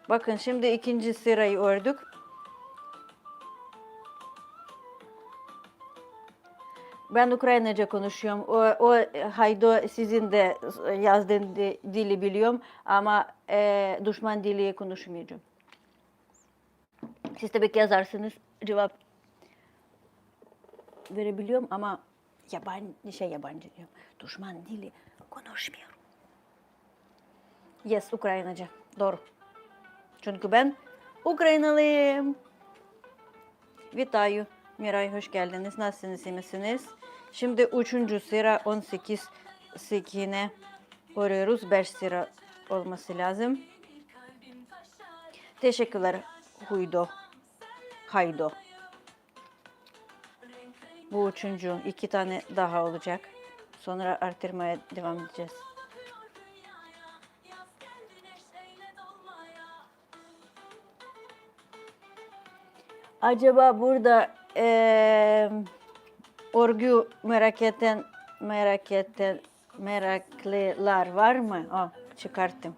Bakın şimdi ikinci sırayı ördük. Ben Ukraynaca konuşuyorum. O Haydo sizin de yazdığın dili biliyorum ama düşman dili konuşmayacağım. Siz tabii ki yazarsınız cevap verebiliyorum ama yabancı diyorum. Düşman dili konuşmuyorum. Yes, Ukraynaca. Doğru. Çünkü ben Ukraynalıyım. Вітаю. Miray hoş geldiniz. Nasılsınız, iyi misiniz? Şimdi 3. sıra 18 sekine örüyoruz. 5 sıra olması lazım. Teşekkürler Haydo. Bu 3. 2 tane daha olacak. Sonra artırmaya devam edeceğiz. Acaba burada örgü meraklılar var mı? Çıkarttım.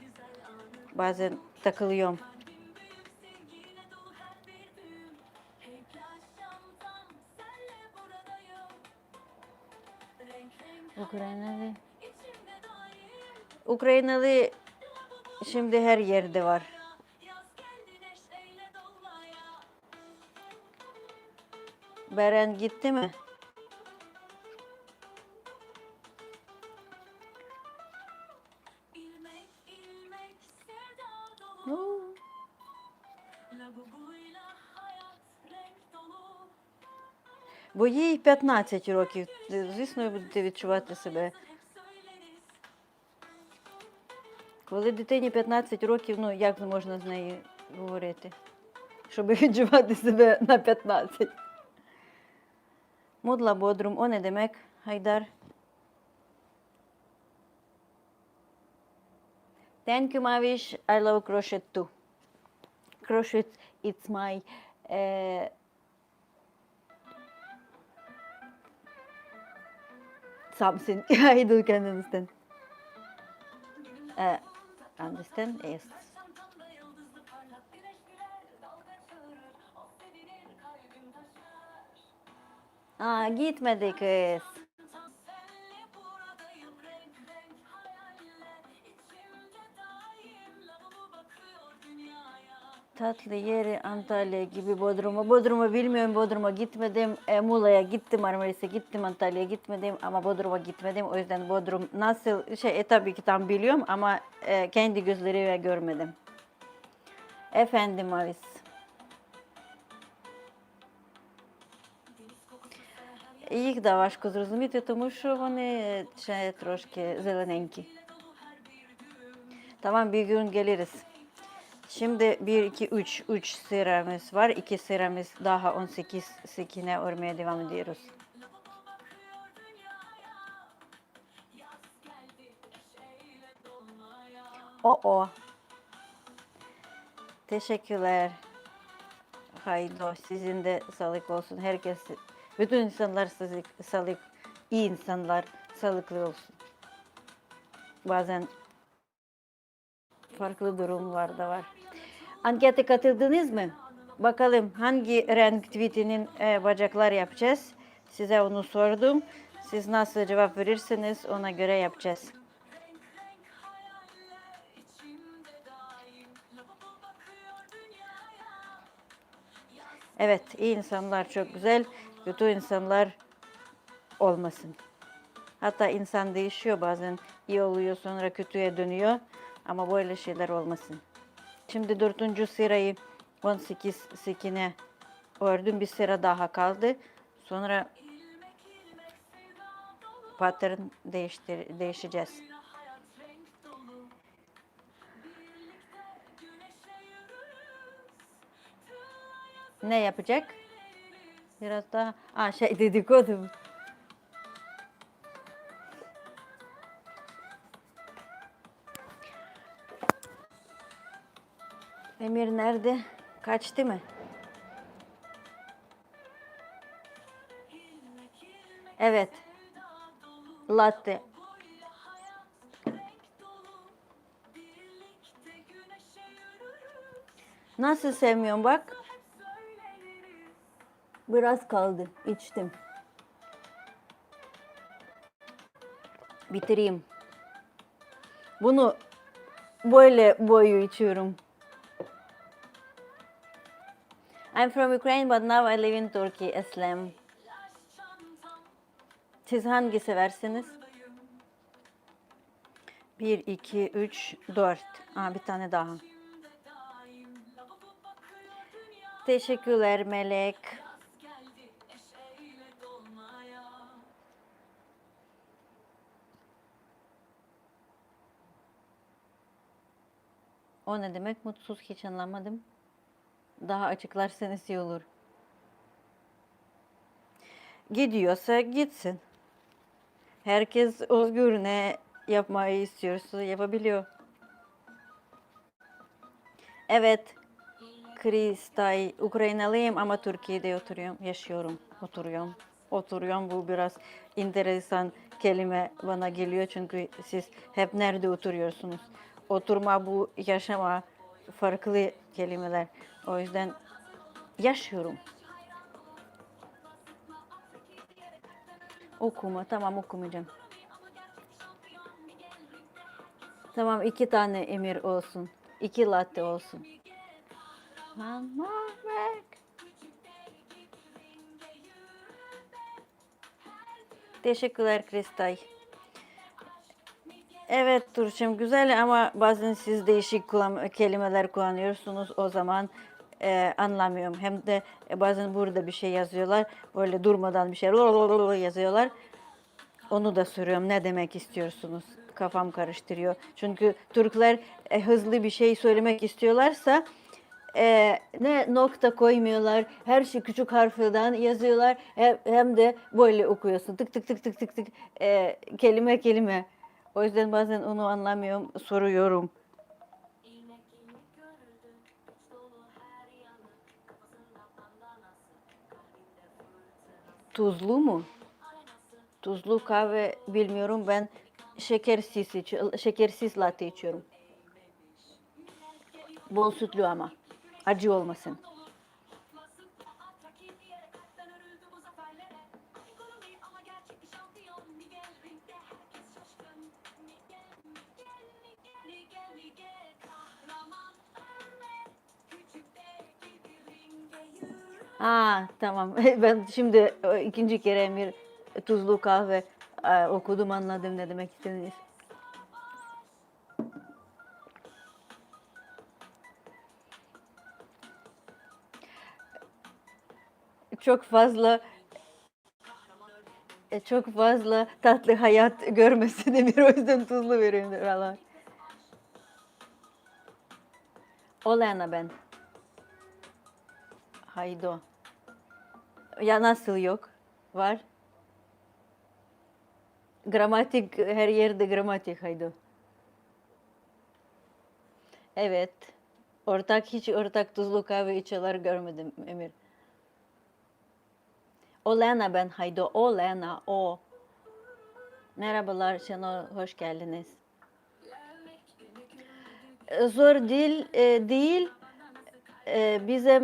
Bazen takılıyorum. Ukraynalı şimdi her yerde var. Beren gitti mi? Бо їй 15 років. Звісно, ви будете відчувати себе. Коли дитині 15 років, ну як можна з нею говорити? Щоб відчувати себе на 15. Mutla Bodrum, o ne demek? Haydar. Thank you, Mavish. I love crochet too. Crochet, it's my something. I do can understand. Understand? Yes. Aa, gitmedi kız. Tatlı yeri Antalya gibi Bodrum'a. Bodrum'a bilmiyorum, Bodrum'a gitmedim. Muğla'ya gittim, Marmaris'e gittim, Antalya'ya gitmedim ama Bodrum'a gitmedim. O yüzden Bodrum nasıl tabii ki tam biliyorum ama kendi gözleriyle görmedim. Efendim Avis. Їх да важко зрозуміти, тому що вони ще трошки зелененькі. Tamam, bir gün geliriz. Şimdi 1, 2, 3 sıramız var. 2 sıramız daha 18 sekine örmeye devam ediyoruz. O. Teşekkürler. Haydo, sizin de sağlık olsun. Herkes, bütün insanlar sağlık, iyi insanlar sağlıklı olsun. Bazen farklı durumlar da var. Ankete katıldınız mı? Bakalım hangi renk tweetinin bacaklar yapacağız. Size onu sordum. Siz nasıl cevap verirseniz ona göre yapacağız. Evet, iyi insanlar çok güzel, kötü insanlar olmasın. Hatta insan değişiyor, bazen iyi oluyor sonra kötüye dönüyor ama böyle şeyler olmasın. Şimdi 4. sırayı 18 sekine ördüm, bir sıra daha kaldı. Sonra pattern değişeceğiz. Ne yapacak? Biraz daha dedikodu. Emir nerede? Kaçtı mı? Evet. Latte. Nasıl sevmiyorum bak. Biraz kaldı. İçtim. Bitireyim. Bunu böyle boyu içiyorum. I'm from Ukraine but now I live in Turkey, Eslem. Siz hangi seversiniz? 1, 2, 3, 4. Bir tane daha. Teşekkürler Melek. O ne demek? Mutsuz, hiç anlamadım. Daha açıklarsanız iyi olur. Gidiyorsa gitsin. Herkes özgür, ne yapmayı istiyorsa yapabiliyor. Evet, Kristay, Ukraynalıyım ama Türkiye'de oturuyorum. Bu biraz enteresan kelime bana geliyor çünkü siz hep nerede oturuyorsunuz? Oturma, bu yaşama farklı kelimeler. O yüzden yaşıyorum. Okuma, tamam okumayacağım. Tamam, 2 tane emir olsun. 2 latte olsun. Teşekkürler Kristay. Evet Turçum, güzel ama bazen siz değişik kelimeler kullanıyorsunuz, o zaman anlamıyorum. Hem de bazen burada bir şey yazıyorlar, böyle durmadan bir şey yazıyorlar. Onu da soruyorum, ne demek istiyorsunuz? Kafam karıştırıyor. Çünkü Türkler hızlı bir şey söylemek istiyorlarsa ne nokta koymuyorlar, her şey küçük harflerden yazıyorlar. Hem de böyle okuyorsun, tık tık tık tık tık tık, kelime kelime. O yüzden bazen onu anlamıyorum, soruyorum. Tuzlu mu? Tuzlu kahve bilmiyorum. Ben şekersiz latte içiyorum. Bol sütlü ama. Acı olmasın. Tamam. Ben şimdi ikinci kere Emir tuzlu kahve okudum, anladım ne demek istediğiniz. Çok fazla çok fazla tatlı hayat görmesin Emir, o yüzden tuzlu veriyorum Allah. Olena ben. Haydo. Ya nasıl yok? Var. Gramatik, her yerde gramatik haydo. Evet. Hiç ortak tuzlu kahve içiyorlar görmedim Emir. Olena ben haydo. Olena o. Merhabalar Şenol, hoş geldiniz. Zor değil. Bize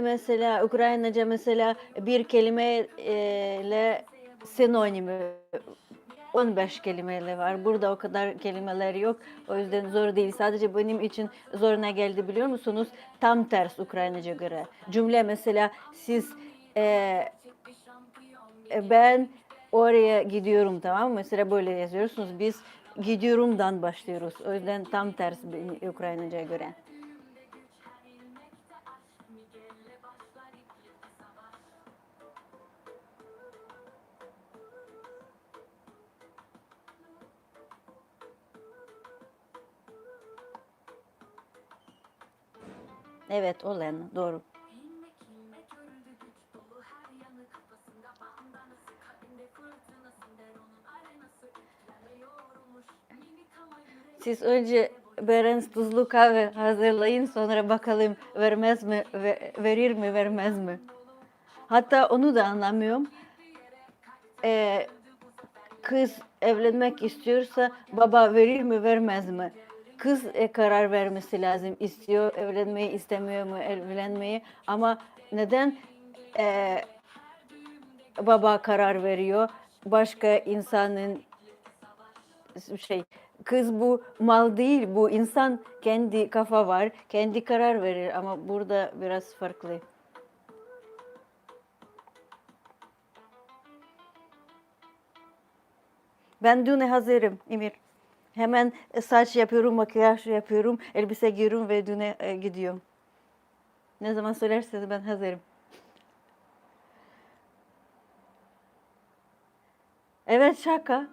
mesela Ukraynaca mesela bir kelimeyle sinonimi 15 kelimeyle var. Burada o kadar kelimeler yok. O yüzden zor değil. Sadece benim için zor ne geldi biliyor musunuz? Tam ters Ukraynaca göre. Cümle mesela siz ben oraya gidiyorum, tamam mı? Mesela böyle yazıyorsunuz. Biz gidiyorumdan başlıyoruz. O yüzden tam ters Ukraynaca göre. Evet, Olena doğru. Siz önce Berens tuzlu kahve hazırlayın, sonra bakalım vermez mi, verir mi, vermez mi? Hatta onu da anlamıyorum. Kız evlenmek istiyorsa baba verir mi, vermez mi? Kız karar vermesi lazım. İstiyor evlenmeyi, istemiyor mu evlenmeyi? Ama neden e, baba karar veriyor? Başka insanın şey, kız bu mal değil, bu insan, kendi kafa var, kendi karar verir, ama burada biraz farklı. Ben düğüne hazırım Emir. Hemen saç yapıyorum, makyaj yapıyorum, elbise giyiyorum ve düğüne gidiyorum. Ne zaman söylerseniz ben hazırım. Evet, şaka.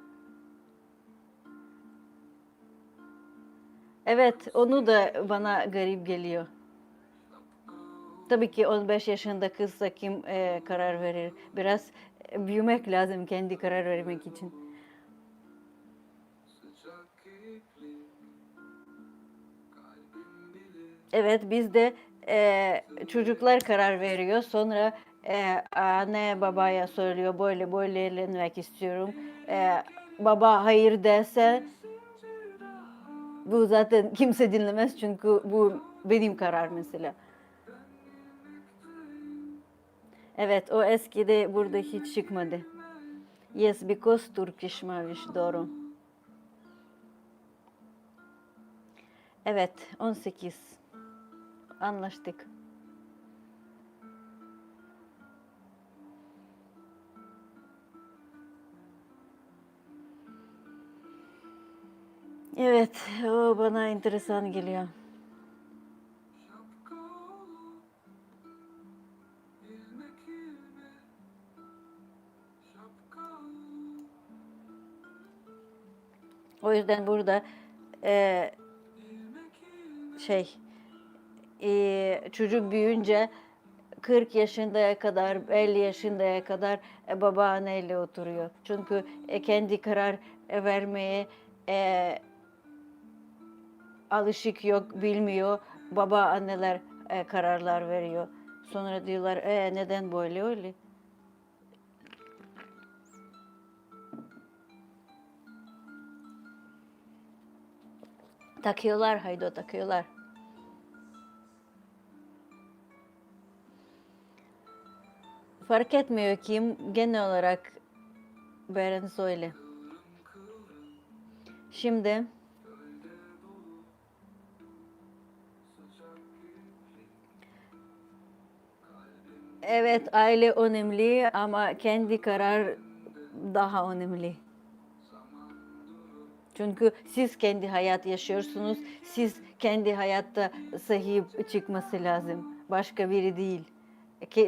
Evet, onu da bana garip geliyor. Tabii ki 15 yaşında kızsa kim karar verir? Biraz büyümek lazım kendi karar vermek için. Evet, bizde çocuklar karar veriyor. Sonra anne babaya söylüyor, böyle böyle evlenmek istiyorum. Baba hayır derse bu zaten kimse dinlemez, çünkü bu benim karar mesela. Evet, o eskide burada hiç çıkmadı. Yes, because Turkish maviş, doğru. Evet, 18. Anlaştık. Evet, o bana enteresan geliyor. O yüzden burada e, şey çocuk büyüyünce 40 yaşındaya kadar, 50 yaşındaya kadar babaanneyle oturuyor. Çünkü kendi karar vermeye e, alışık yok, bilmiyor. Babaanneler kararlar veriyor. Sonra diyorlar neden böyle öyle? Takıyorlar Haydo, takıyorlar. Fark etmiyor kim, genel olarak Beren söyle. Şimdi evet, aile önemli ama kendi karar daha önemli. Çünkü siz kendi hayat yaşıyorsunuz. Siz kendi hayatta sahip çıkması lazım. Başka biri değil.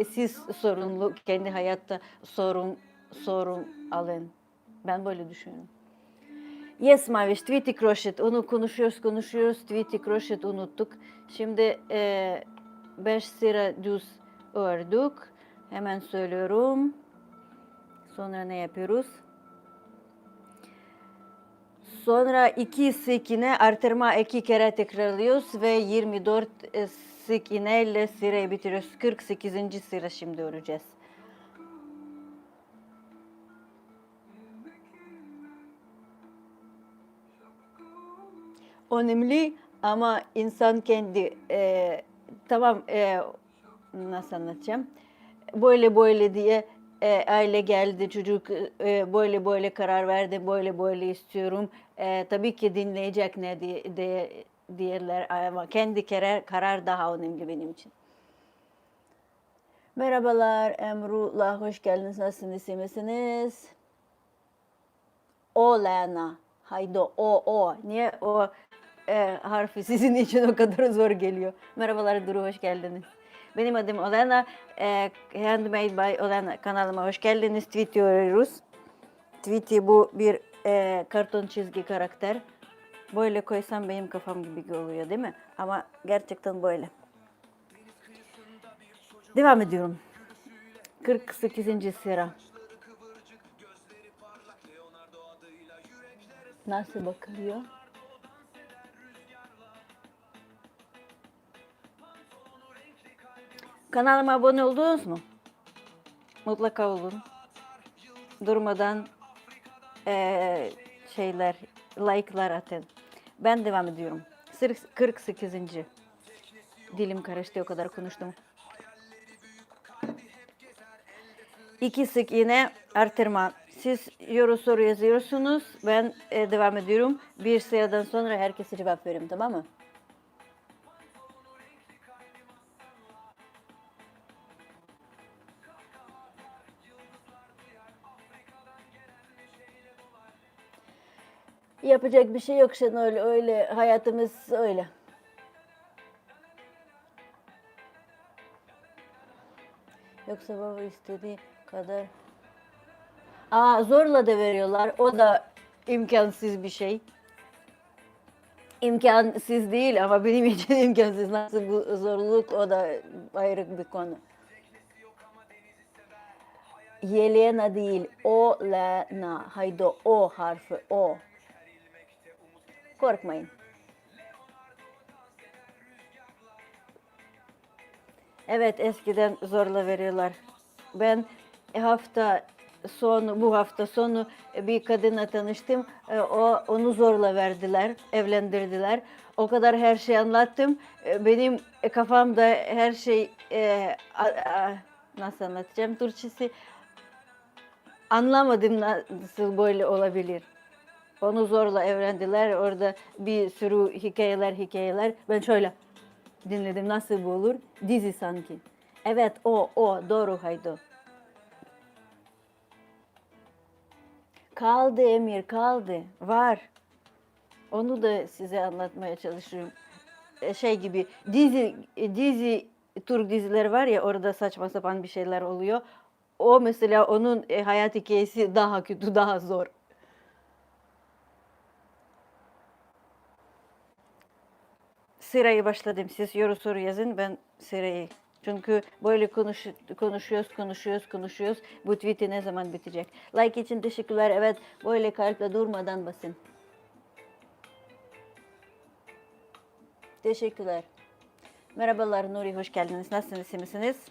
Siz sorumlu, kendi hayatta sorun alın. Ben böyle düşünüyorum. Yes Maviş, Tweety Crochet. Onu konuşuyoruz. Tweety Crochet unuttuk. Şimdi 5 sıra düz ördük. Hemen söylüyorum. Sonra ne yapıyoruz? Sonra 2 sık iğne artırma 2 kere tekrarlıyoruz ve 24 sık iğne ile sırayı bitiriyoruz. 48. sıra şimdi öreceğiz. Önemli ama insan kendi tamam nasıl anlatacağım? Böyle diye aile geldi, çocuk böyle karar verdi, böyle istiyorum. Tabii ki dinleyecek ne diyorlar ama kendi karar daha önemli benim için. Merhabalar Emrullah, hoş geldiniz. Nasılsınız, iyi misiniz? Olena, haydo o. Niye o harfi sizin için o kadar zor geliyor? Merhabalar Duru, hoş geldiniz. Benim adım Olena. Handmade by Olena kanalıma hoş geldiniz. Tweety örüyoruz. Tweety bu bir karton çizgi karakter. Böyle koysam benim kafam gibi oluyor değil mi? Ama gerçekten böyle. Devam ediyorum. 48. sıra. Nasıl bakılıyor? Kanalıma abone oldunuz mu? Mutlaka olun. Durmadan like'lar atın. Ben devam ediyorum. 48. Dilim karıştı, o kadar konuştum. 2 sık iğne artırma. Siz soru yazıyorsunuz. Ben devam ediyorum. Bir sıradan sonra herkese cevap veririm, tamam mı? Yapacak bir şey yok Şenol, öyle hayatımız öyle. Yoksa baba istediği kadar. Zorla da veriyorlar. O da imkansız bir şey. İmkansız değil ama benim için imkansız. Nasıl bu zorluk, o da ayrı bir konu. Yelena değil, Olena. Haydi o harfi, o. Korkmayın. Evet, eskiden zorla veriyorlar. Ben bu hafta sonu bir kadınla tanıştım. Onu zorla verdiler, evlendirdiler. O kadar her şey anlattım. Benim kafamda her şey nasıl anlatacağım? Türkçesi anlamadım, nasıl böyle olabilir. Onu zorla evlendiler. Orada bir sürü hikayeler. Ben şöyle dinledim, nasıl bu olur? Dizi sanki. Evet, o doğru Haydo. Kaldı Emir, kaldı. Var. Onu da size anlatmaya çalışıyorum. Gibi dizi Türk dizileri var ya, orada saçma sapan bir şeyler oluyor. O mesela onun hayat hikayesi daha kötü, daha zor. Sırayı başladım. Siz soru yazın, ben sırayı. Çünkü böyle konuşuyoruz. Bu tweet'i ne zaman bitecek? Like için teşekkürler. Evet, böyle kalple durmadan basın. Teşekkürler. Merhabalar Nuri, hoş geldiniz. Nasılsınız, iyi misiniz?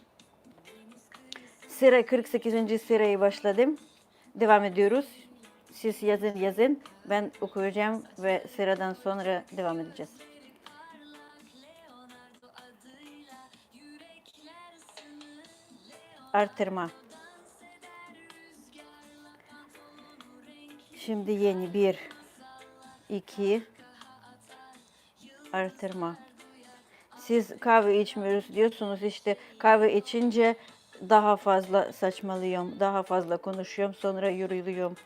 Sıra 48. sırayı başladım. Devam ediyoruz. Siz yazın. Ben okuyacağım ve sıradan sonra devam edeceğiz. Artırma. Şimdi yeni 1, 2, artırma. Siz kahve içmiyoruz diyorsunuz, işte kahve içince daha fazla saçmalıyorum, daha fazla konuşuyorum, sonra yürüyorum.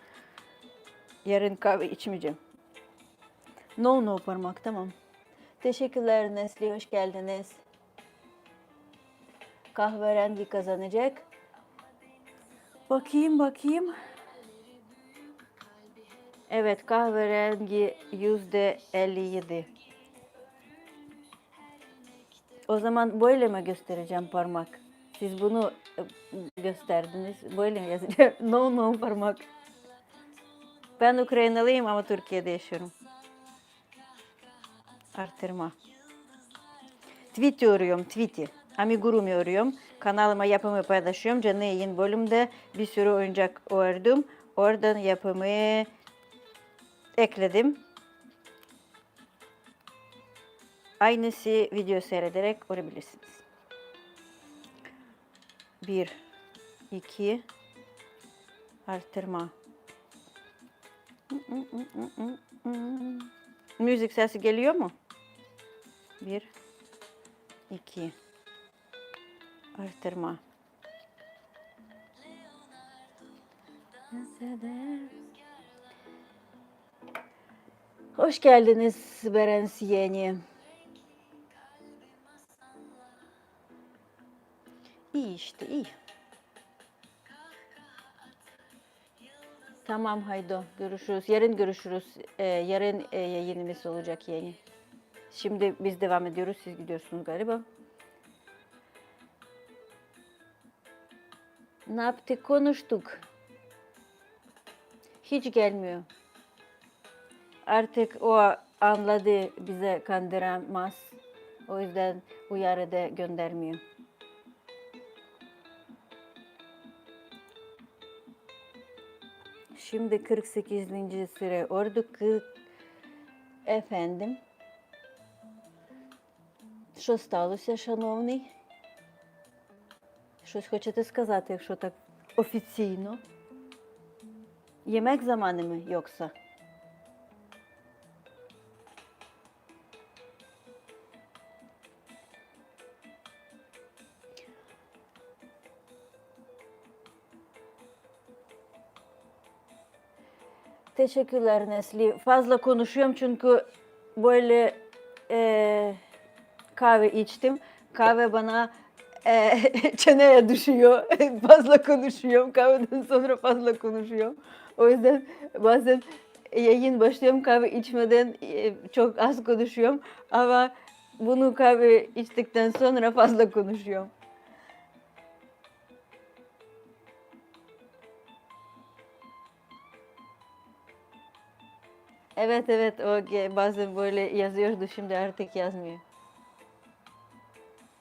Yarın kahve içmeyeceğim. No parmak, tamam. Teşekkürler Nesli, hoş geldiniz. Kahverengi kazanacak. Bakayım. Evet, kahverengi %57. O zaman böyle mi göstereceğim parmak? Siz bunu gösterdiniz. Böyle mi yazacağım? No parmak. Ben Ukraynalıyım ama Türkiye'de yaşıyorum. Artırma. Tweet örüyorum, tweet'i. Amigurumi örüyorum. Kanalıma yapımı paylaşıyorum. Canlı yayın bölümde bir sürü oyuncak ördüm. Oradan yapımı ekledim. Aynısı video seyrederek örebilirsiniz. 1, 2, artırma. Müzik sesi geliyor mu? 1, 2, artırma. Hoş geldiniz Berens Yeni. İyi işte, iyi. Tamam Haydo, görüşürüz. Yarın görüşürüz. Yarın yayınımız olacak yeni. Şimdi biz devam ediyoruz, siz gidiyorsunuz galiba. Ne yaptık, konuştuk. Hiç gelmiyor. Artık o anladı, bize kandıramaz. O yüzden uyarı da göndermiyor. Şimdi 48. sıra ordu efendim. Що сталося, шановний? Щось хочете сказати, якщо так офіційно? Yemek zamanı mı yoksa? Teşekkürler Nesli. Fazla konuşuyorum çünkü böyle kahve içtim. Kahve bana çeneye düşüyor. Fazla konuşuyorum. Kahveden sonra fazla konuşuyorum. O yüzden bazen yayın başlıyorum, kahve içmeden çok az konuşuyorum. Ama bunu kahve içtikten sonra fazla konuşuyorum. Evet, o bazen böyle yazıyordu, şimdi artık yazmıyor.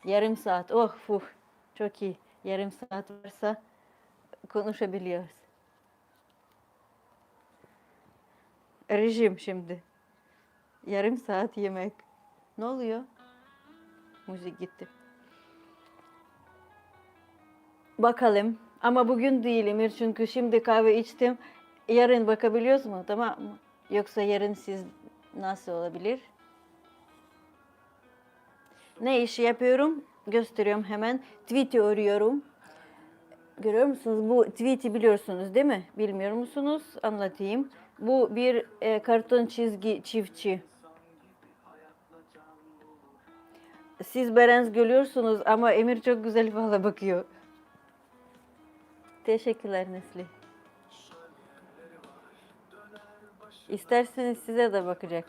Yarım saat, oh fuh, çok iyi. Yarım saat varsa konuşabiliyoruz. Rejim şimdi. Yarım saat yemek. Ne oluyor? Müzik gitti. Bakalım. Ama bugün değil Emir, çünkü şimdi kahve içtim. Yarın bakabiliyoruz mu? Tamam mı? Yoksa yarın siz nasıl olabilir? Ne işi yapıyorum? Gösteriyorum hemen. Tweet'i örüyorum. Görüyor musunuz? Bu tweet'i biliyorsunuz değil mi? Bilmiyor musunuz? Anlatayım. Bu bir karton çizgi çiftçi. Siz Berens görüyorsunuz ama Emir çok güzel fala bakıyor. Teşekkürler Nesli. İsterseniz size de bakacak.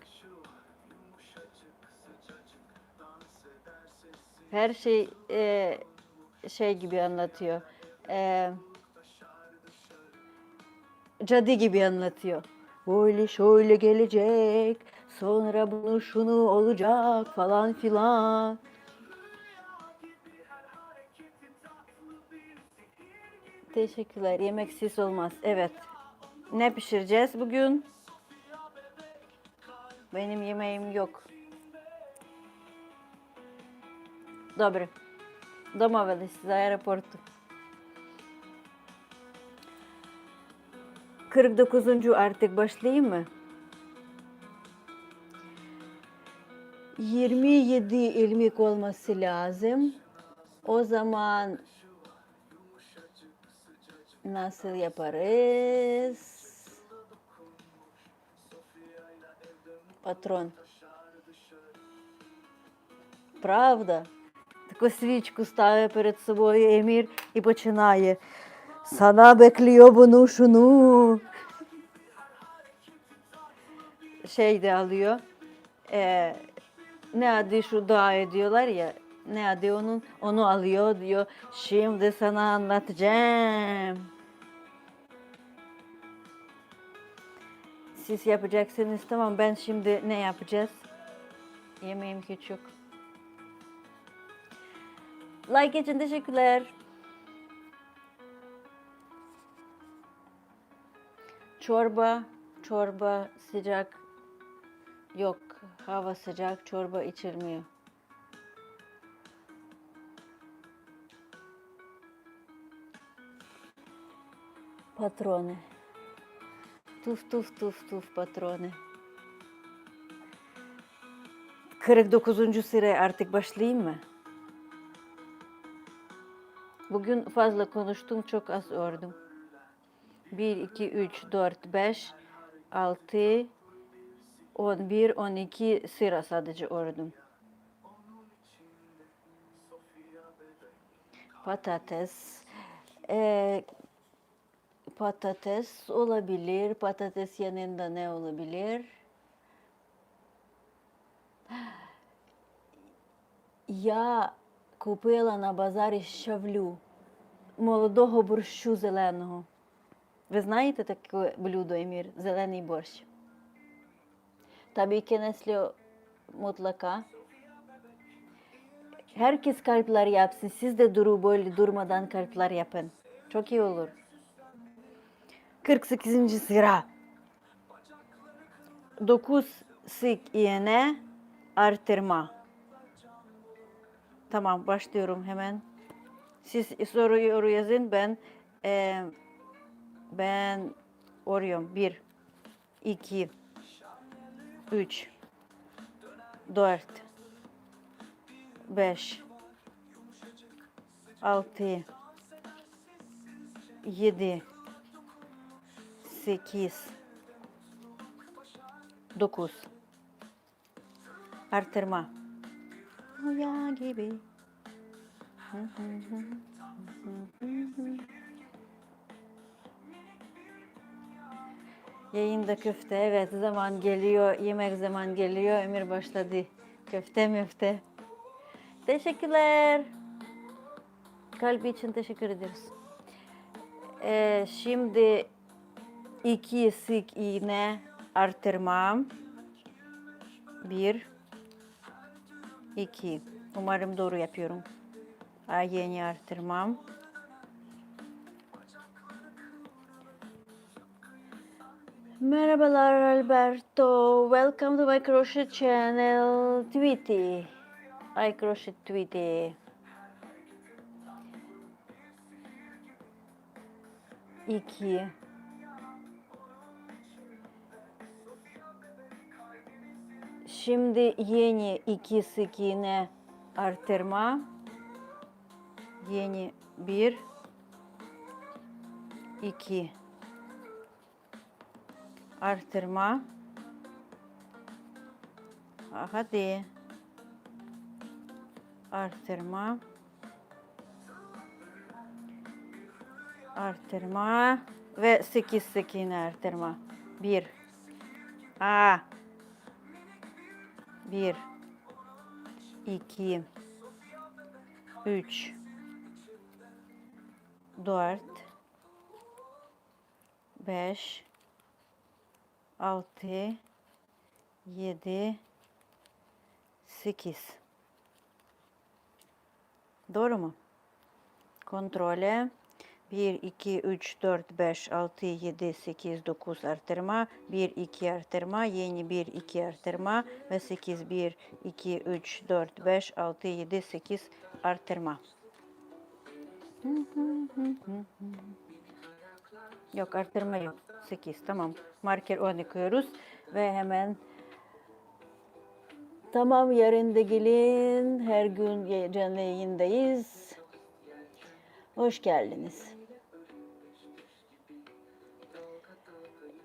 Her şey şey gibi anlatıyor. Cadı gibi anlatıyor. Böyle şöyle gelecek, sonra bunu şunu olacak falan filan. Teşekkürler. Yemeksiz olmaz. Evet. Ne pişireceğiz bugün? Benim yemeğim yok. Добре. Домовились за аеропорту. 49. artık başlayayım mı? 27 ilmik olması lazım. O zaman nasıl yaparız? Патрон. Правда? Таку свічку ставить перед собою Емір і починає. Sana bekliyor bunu şunu. Şey de alıyor. Ne adı şu dua ediyorlar ya. Ne adı onun? Onu alıyor diyor. Şimdi sana anlatacağım. Siz yapacaksınız tamam. Ben şimdi ne yapacağız? Yemeğim hiç yok. Like için teşekkürler. Çorba sıcak. Yok, hava sıcak, çorba içilmiyor. Patrone. Tuf patrone. 49. sıra artık başlayayım mı? Bugün fazla konuştum, çok az ördüm. 1, 2, 3, 4, 5, 6, 11, 12 sıra sadece ördüm. Patates. Patates olabilir. Patates yanında ne olabilir? Я купила на базарі щавлю, молодого борщу зеленого. Ви знаєте таке блюдо, Емір? Zeleний борщ. Tabii ki nesli mutlaka. Herkes kalpler yapsın. Siz de böyle durmadan kalpler yapın. Çok iyi olur. 48. sıra. 9 sık iğne artırma. Tamam başlıyorum hemen. Siz soruyu yazın ben örüyorum. 1, 2, 3, 4, 5, 6, 7, 8, 9. Artırma. Rüya gibi. Yayında köfte, evet zaman geliyor, yemek zaman geliyor. Emir başladı. Köfte müfte. Teşekkürler. Kalbi için teşekkür ederiz. Şimdi 2 sık iğne artırmam. 1, 2. Umarım doğru yapıyorum. Yeni artırmam. Merhabalar Alberto. Welcome to my crochet channel. Tweety. I crochet Tweety. 2. Şimdi yeni 2 sık iğne artırma. Yeni 1, 2. Artırma. Hadi. Artırma. Artırma. Ve 8 sık iğne artırma. 1. 1, 2, 3, 4, 5, 6, 7, 8. Doğru mu? Kontrole. 1, 2, 3, 4, 5, 6, 7, 8, 9 artırma. 1, 2 artırma. Yeni 1, 2 artırma. Ve 8, 1, 2, 3, 4, 5, 6, 7, 8 artırma. Yok, artırma yok. 8, tamam. Marker 10 koyuyoruz. Ve hemen tamam, yarın da gelin. Her gün canlı yayındayız. Hoş geldiniz.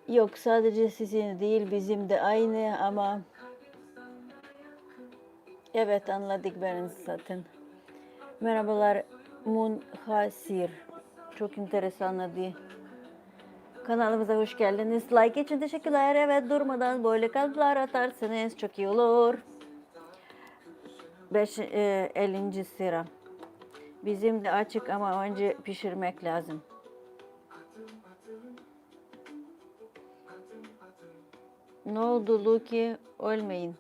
Yok, sadece sizin değil, bizim de aynı ama evet, anladık ben zaten. Merhabalar Munhasir. Çok enteresan adı. Kanalımıza hoş geldiniz. Like için teşekkürler. Evet, durmadan böyle kalpler atarsanız çok iyi olur. 50. sıra. Bizim de açık ama önce pişirmek lazım. Ne oldu Luki? Ölmeyin.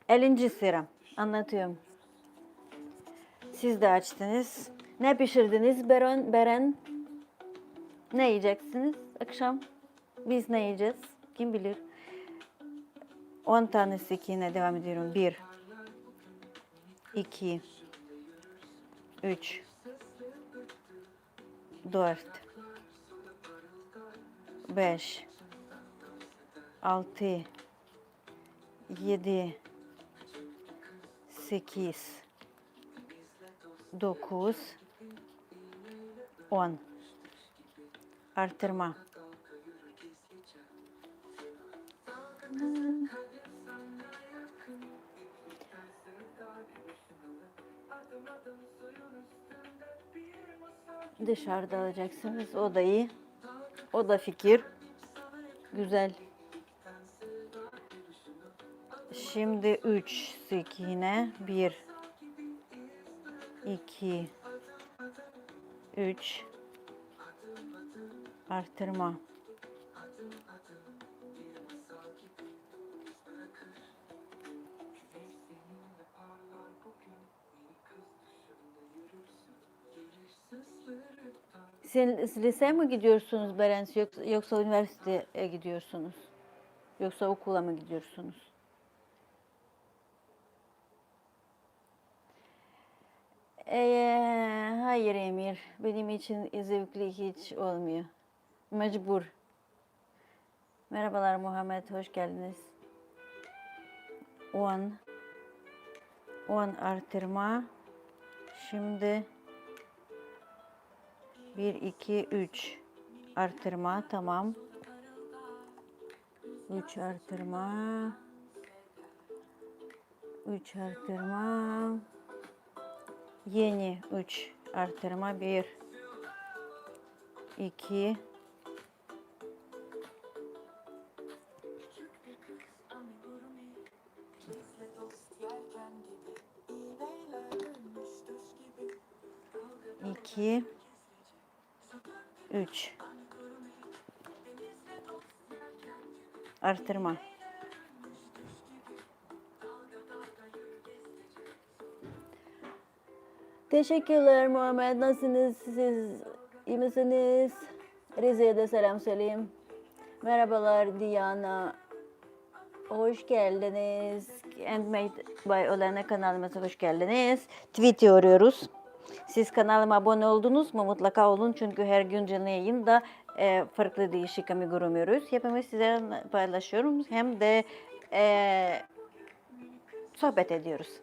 50. sıra. Anlatıyorum. Siz de açtınız. Ne pişirdiniz Beren? Ne yiyeceksiniz akşam? Biz ne yiyeceğiz? Kim bilir? 10 tanesi yine devam ediyorum. 1, 2, 3, 4, 5, 6, 7, 8, 9, 10. Artırma. Dışarıda alacaksınız. O da iyi. O da fikir. Güzel. Şimdi 3 yine. 1, 2, 3. Artırma. Sen liseye mi gidiyorsunuz Berens, yoksa üniversiteye gidiyorsunuz? Yoksa okula mı gidiyorsunuz? Hayır Emir, benim için zevkli hiç olmuyor. Mecbur. Merhabalar Muhammed, hoş geldiniz. 10 artırma. Şimdi 1, 2, 3 artırma, tamam. 3 artırma. 3 artırma. Yeni 3 artırma. 1, 2, 2, 3 artırma. Teşekkürler Muhammed. Nasılsınız? Siz iyi misiniz? Rize'ye de selam söyleyeyim. Merhabalar Diana. Hoş geldiniz. Handmade by Olena kanalımıza hoş geldiniz. Tweet yoruyoruz. Siz kanalıma abone oldunuz mu? Mutlaka olun çünkü her gün canlı yayında farklı değişik amigurumuyoruz. Hepimiz size paylaşıyorum. Hem de sohbet ediyoruz.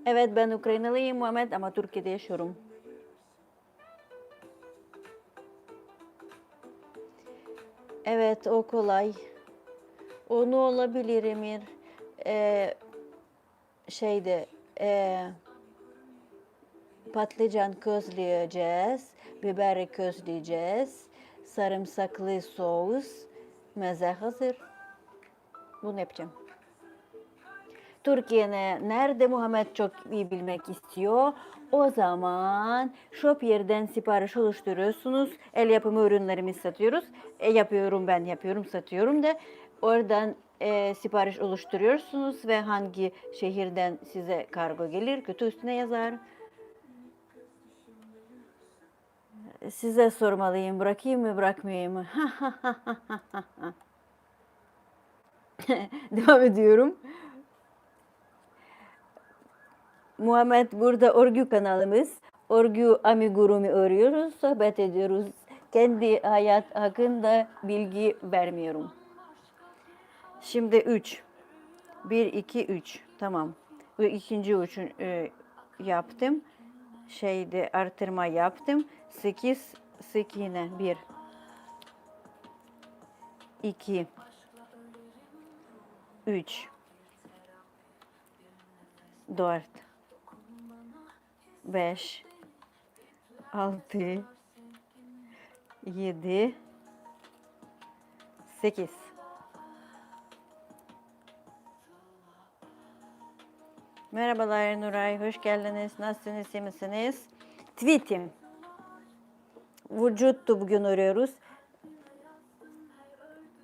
Evet, ben Ukraynalıyım Muhammed ama Türkiye'de yaşıyorum. Evet, o kolay. Onu olabilir Emir. Şeyde patlıcan közleyeceğiz, biberi közleyeceğiz, sarımsaklı sos, meze hazır. Bunu yapacağım. Türkiye'ne nerede Muhammed çok iyi bilmek istiyor. O zaman shop yerden sipariş oluşturuyorsunuz. El yapımı ürünlerimi satıyoruz. Yapıyorum, satıyorum da. Oradan sipariş oluşturuyorsunuz ve hangi şehirden size kargo gelir, kötü üstüne yazar. Size sormalıyım, bırakayım mı, bırakmayayım mı? Devam ediyorum. Muhammed burada örgü kanalımız. Örgü amigurumi örüyoruz, sohbet ediyoruz. Kendi hayat hakkında bilgi vermiyorum. Şimdi 3. 1, 2, 3. Tamam. Bu ikinci uçun yaptım. Artırma yaptım. 8 sık iğne. 1, 2, 3, 4, 5, 6, 7, 8. Merhabalar Nuray, hoş geldiniz. Nasılsınız, iyi misiniz? Tweetim. Vücuttu bugün örüyoruz.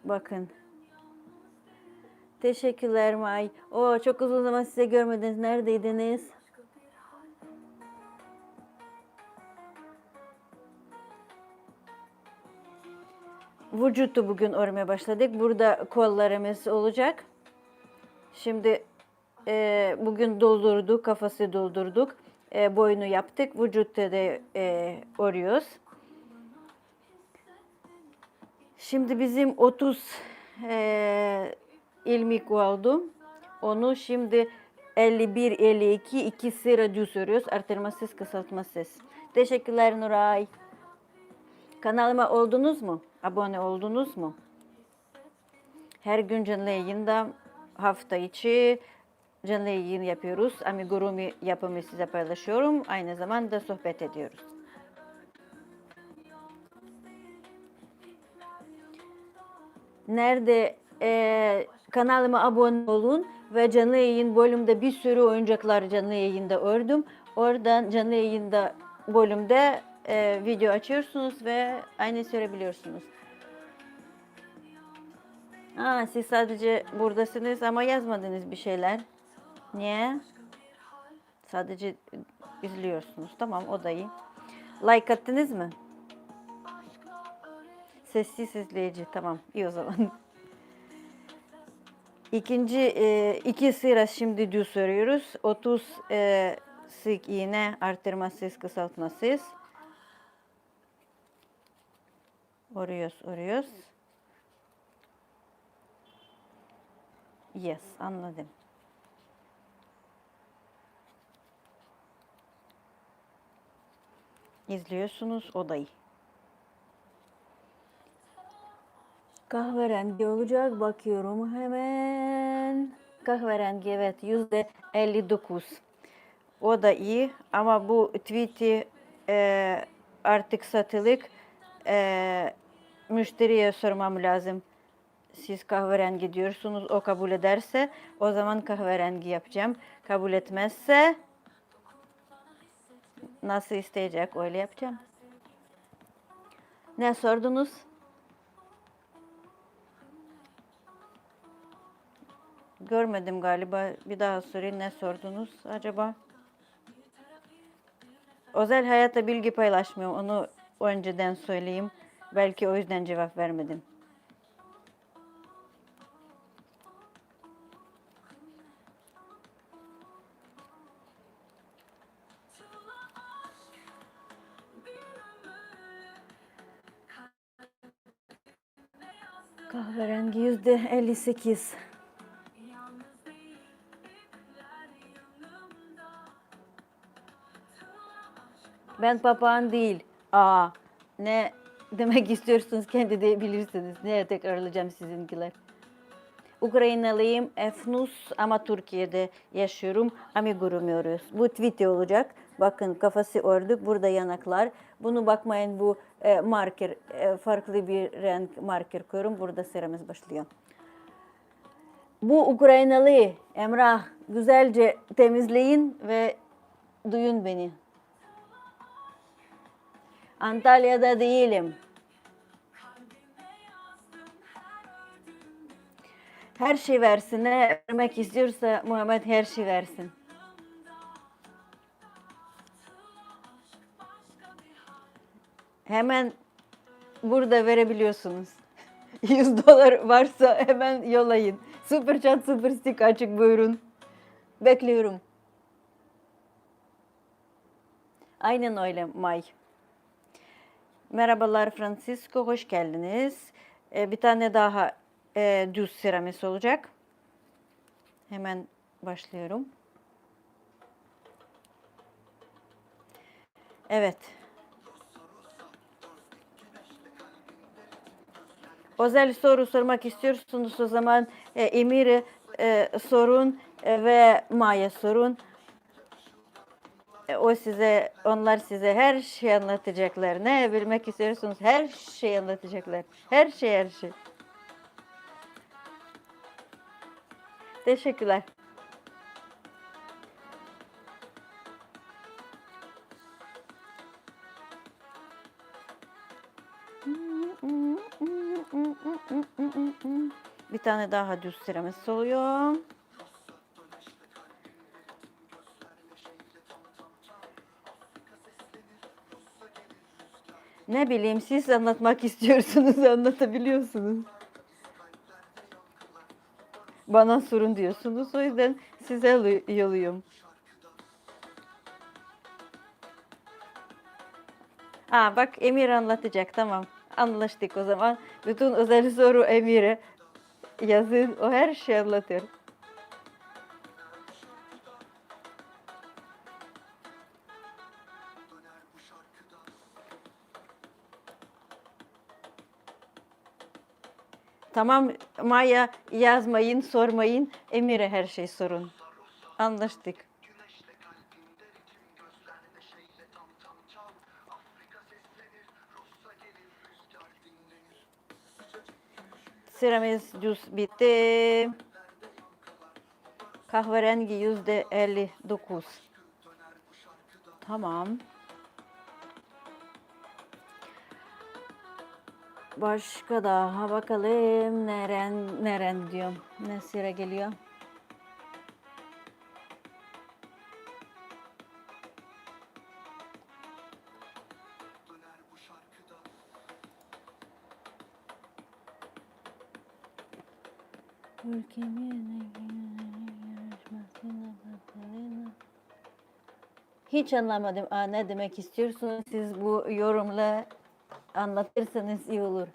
Bakın. Teşekkürler May. Çok uzun zaman size görmediniz. Neredeydiniz? Vücutu bugün örmeye başladık. Burada kollarımız olacak. Şimdi bugün doldurduk, kafası doldurduk. Boynu yaptık. Vücutta da örüyoruz. Şimdi bizim 30 ilmek oldu. Onu şimdi 51, 52 iki sıra düz örüyoruz. Artırmasız, kısaltmasız. Teşekkürler Nuray. Kanalıma oldunuz mu? Abone oldunuz mu? Her gün canlı yayında hafta içi canlı yayın yapıyoruz. Amigurumi yapımı size paylaşıyorum. Aynı zamanda sohbet ediyoruz. Nerede kanalıma abone olun ve canlı yayın bölümde bir sürü oyuncaklar canlı yayında ördüm. Oradan canlı yayında bölümde video açıyorsunuz ve aynı görebiliyorsunuz. Siz sadece buradasınız ama yazmadınız bir şeyler. Niye? Sadece izliyorsunuz. Tamam, o da iyi. Like attınız mı? Sessiz izleyici. Tamam, iyi o zaman. İki sıra şimdi düz örüyoruz. 30 sık iğne, artırmasız, kısaltmasız. Örüyoruz. Yes, anladım. İzliyorsunuz, o da iyi. Kahverengi olacak, bakıyorum hemen. Kahverengi, evet, %59. O da iyi ama bu tweet'i artık satılık. Müşteriye sormam lazım. Siz kahverengi diyorsunuz, o kabul ederse o zaman kahverengi yapacağım. Kabul etmezse nasıl isteyecek öyle yapacağım. Ne sordunuz? Görmedim galiba. Bir daha sorayım, ne sordunuz acaba? Özel hayata bilgi paylaşmıyorum. Onu önceden söyleyeyim. Belki o yüzden cevap vermedim. Kahverengi %58. Ben papağan değil. Ne demek istiyorsunuz kendi de bilirsiniz. Neye tekrarlayacağım sizinkiler. Ukraynalıyım, Efnus ama Türkiye'de yaşıyorum. Amigurumi örüyoruz. Bu tweet olacak. Bakın kafası ördük. Burada yanaklar. Bunu bakmayın, bu marker. Farklı bir renk marker koyuyorum. Burada sıramız başlıyor. Bu Ukraynalı Emrah, güzelce temizleyin ve duyun beni. Antalya'da değilim. Her şey versin. Ne vermek istiyorsa Muhammed her şey versin. Hemen burada verebiliyorsunuz. 100 dolar varsa hemen yollayın. Super chat, super stick açık, buyurun. Bekliyorum. Aynen öyle May. Merhabalar Francisco, hoş geldiniz. Bir tane daha düz seramis olacak. Hemen başlıyorum. Evet. Özel soru sormak istiyorsunuz o zaman Emir'e sorun ve Maya sorun. Onlar size her şeyi anlatacaklar. Ne bilmek istiyorsunuz? Her şeyi anlatacaklar. Her şey, her şey. Teşekkürler. Bir tane daha düz sıramız oluyor. Ne bileyim, siz anlatmak istiyorsunuz, anlatabiliyorsunuz. Bana sorun diyorsunuz, o yüzden size yolluyorum. Bak Emir anlatacak, tamam. Anlaştık o zaman. Bütün özel soru Emir'e yazın, o her şeyi anlatır. Tamam Maya, yazmayın, sormayın. Emir'e her şey sorun. Anlaştık. Sıramız düz bitti. Kahverengi %59. Tamam. Başka daha bakalım. Neren diyorum. Ne sıra geliyor? Hiç anlamadım. Ne demek istiyorsunuz? Siz bu yorumla anlatırsanız iyi olur.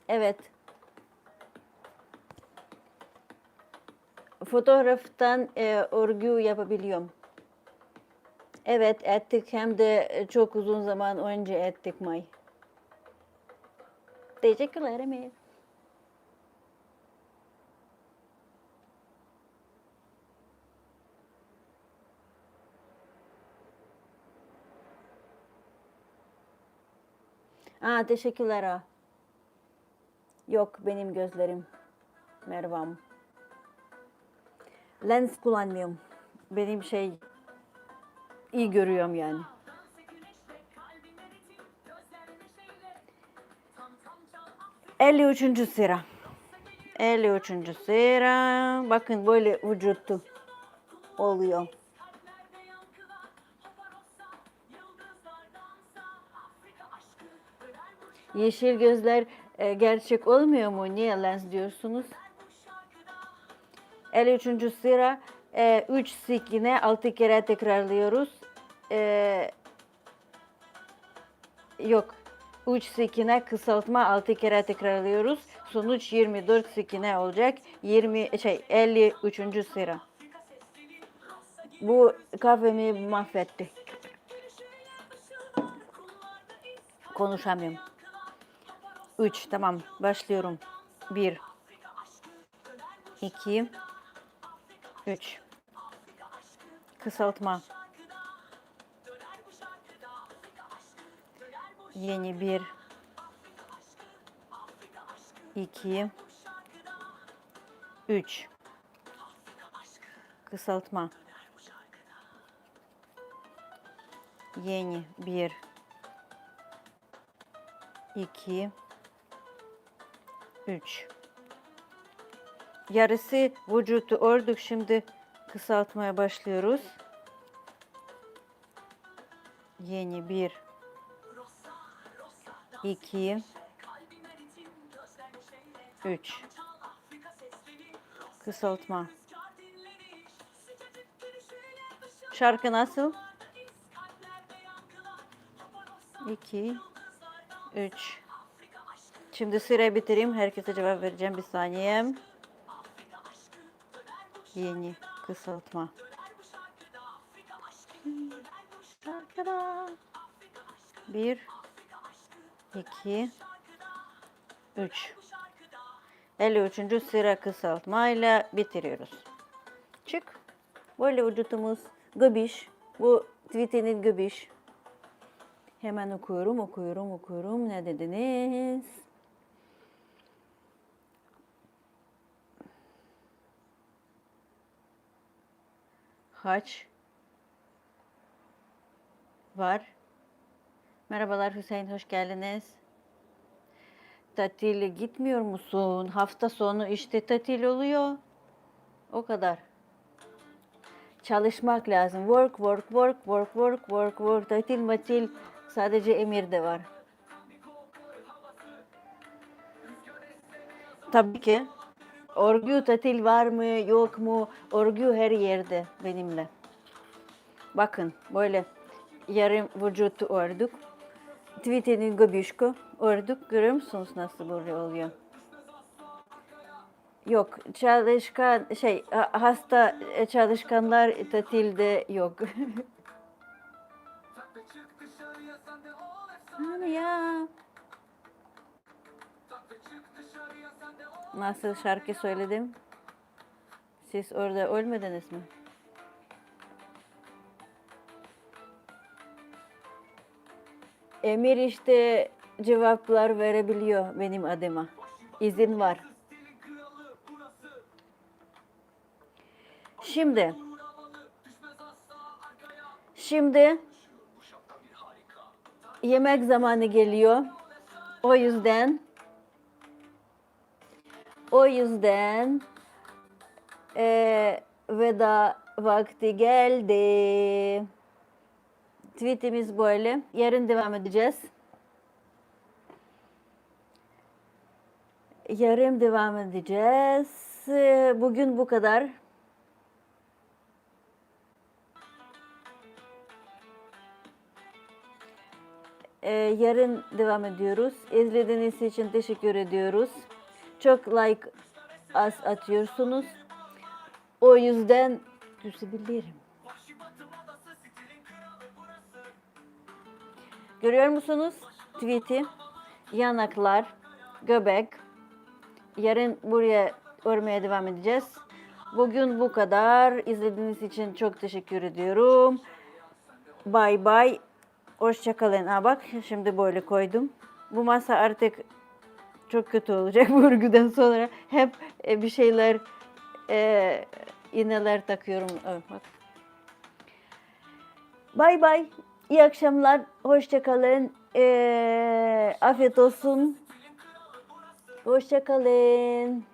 Evet. Fotoğraftan örgü yapabiliyorum. Evet, ettik, hem de çok uzun zaman önce ettik May. Teşekkürler Emir. Teşekkürler. Yok, benim gözlerim. Mervam. Lens kullanmıyorum. Benim iyi görüyorum yani. 53. sıra. 53. sıra. Bakın böyle vücutu oluyor. Yeşil gözler gerçek olmuyor mu? Niye lens diyorsunuz? 53. sıra 3 sikine 6 kere tekrarlıyoruz. Yok. 3 sikine kısaltma 6 kere tekrarlıyoruz. Sonuç 24 sikine olacak. 53. sıra. Bu kahvemi mahvetti. Konuşamıyorum. 3 tamam, başlıyorum. 1 2 3 kısaltma. Yeni bir 2, 3. Kısaltma. Yeni 1, 2, 3. Yarısı vücutu ördük. Şimdi kısaltmaya başlıyoruz. Yeni 1, 2, 3. Kısaltma. Şarkı nasıl? 2, 3. Şimdi sırayı bitireyim. Herkese cevap vereceğim. Bir saniye. Yeni kısaltma. Şarkıda. 1, 2, 3. 53. sıra kısaltmayla bitiriyoruz. Çık. Böyle vücutumuz göbiş. Bu tweetinin göbiş. Hemen okuyorum. Ne dediniz? Haç var. Merhabalar Hüseyin, hoş geldiniz. Tatile gitmiyor musun? Hafta sonu işte tatil oluyor. O kadar. Çalışmak lazım. Work. Tatil matil sadece emirde var. Tabii ki. Örgü tatil var mı yok mu? Örgü her yerde benimle. Bakın böyle yarım vücutu ördük. Tweetinin göbüşkü ördük. Görüyor musunuz nasıl böyle oluyor? Yok, çalışkan hasta çalışkanlar tatilde yok. Hani ya. Nasıl şarkı söyledim? Siz orada ölmediniz mi? Emir işte cevaplar verebiliyor benim adıma. İzin var. Şimdi yemek zamanı geliyor. O yüzden veda vakti geldi. Tweetimiz böyle. Yarın devam edeceğiz. Bugün bu kadar. Yarın devam ediyoruz. İzlediğiniz için teşekkür ediyoruz. Çok like atıyorsunuz. O yüzden küsebilirim. Görüyor musunuz? Tweet'i, yanaklar, göbek. Yarın buraya örmeye devam edeceğiz. Bugün bu kadar. İzlediğiniz için çok teşekkür ediyorum. Bye bye. Hoşçakalın. Bak şimdi böyle koydum. Bu masa artık çok kötü olacak bu örgüden sonra. Hep bir şeyler iğneler takıyorum. Bak. Bye bye. İyi akşamlar. Hoşçakalın. Afiyet olsun. Hoşçakalın.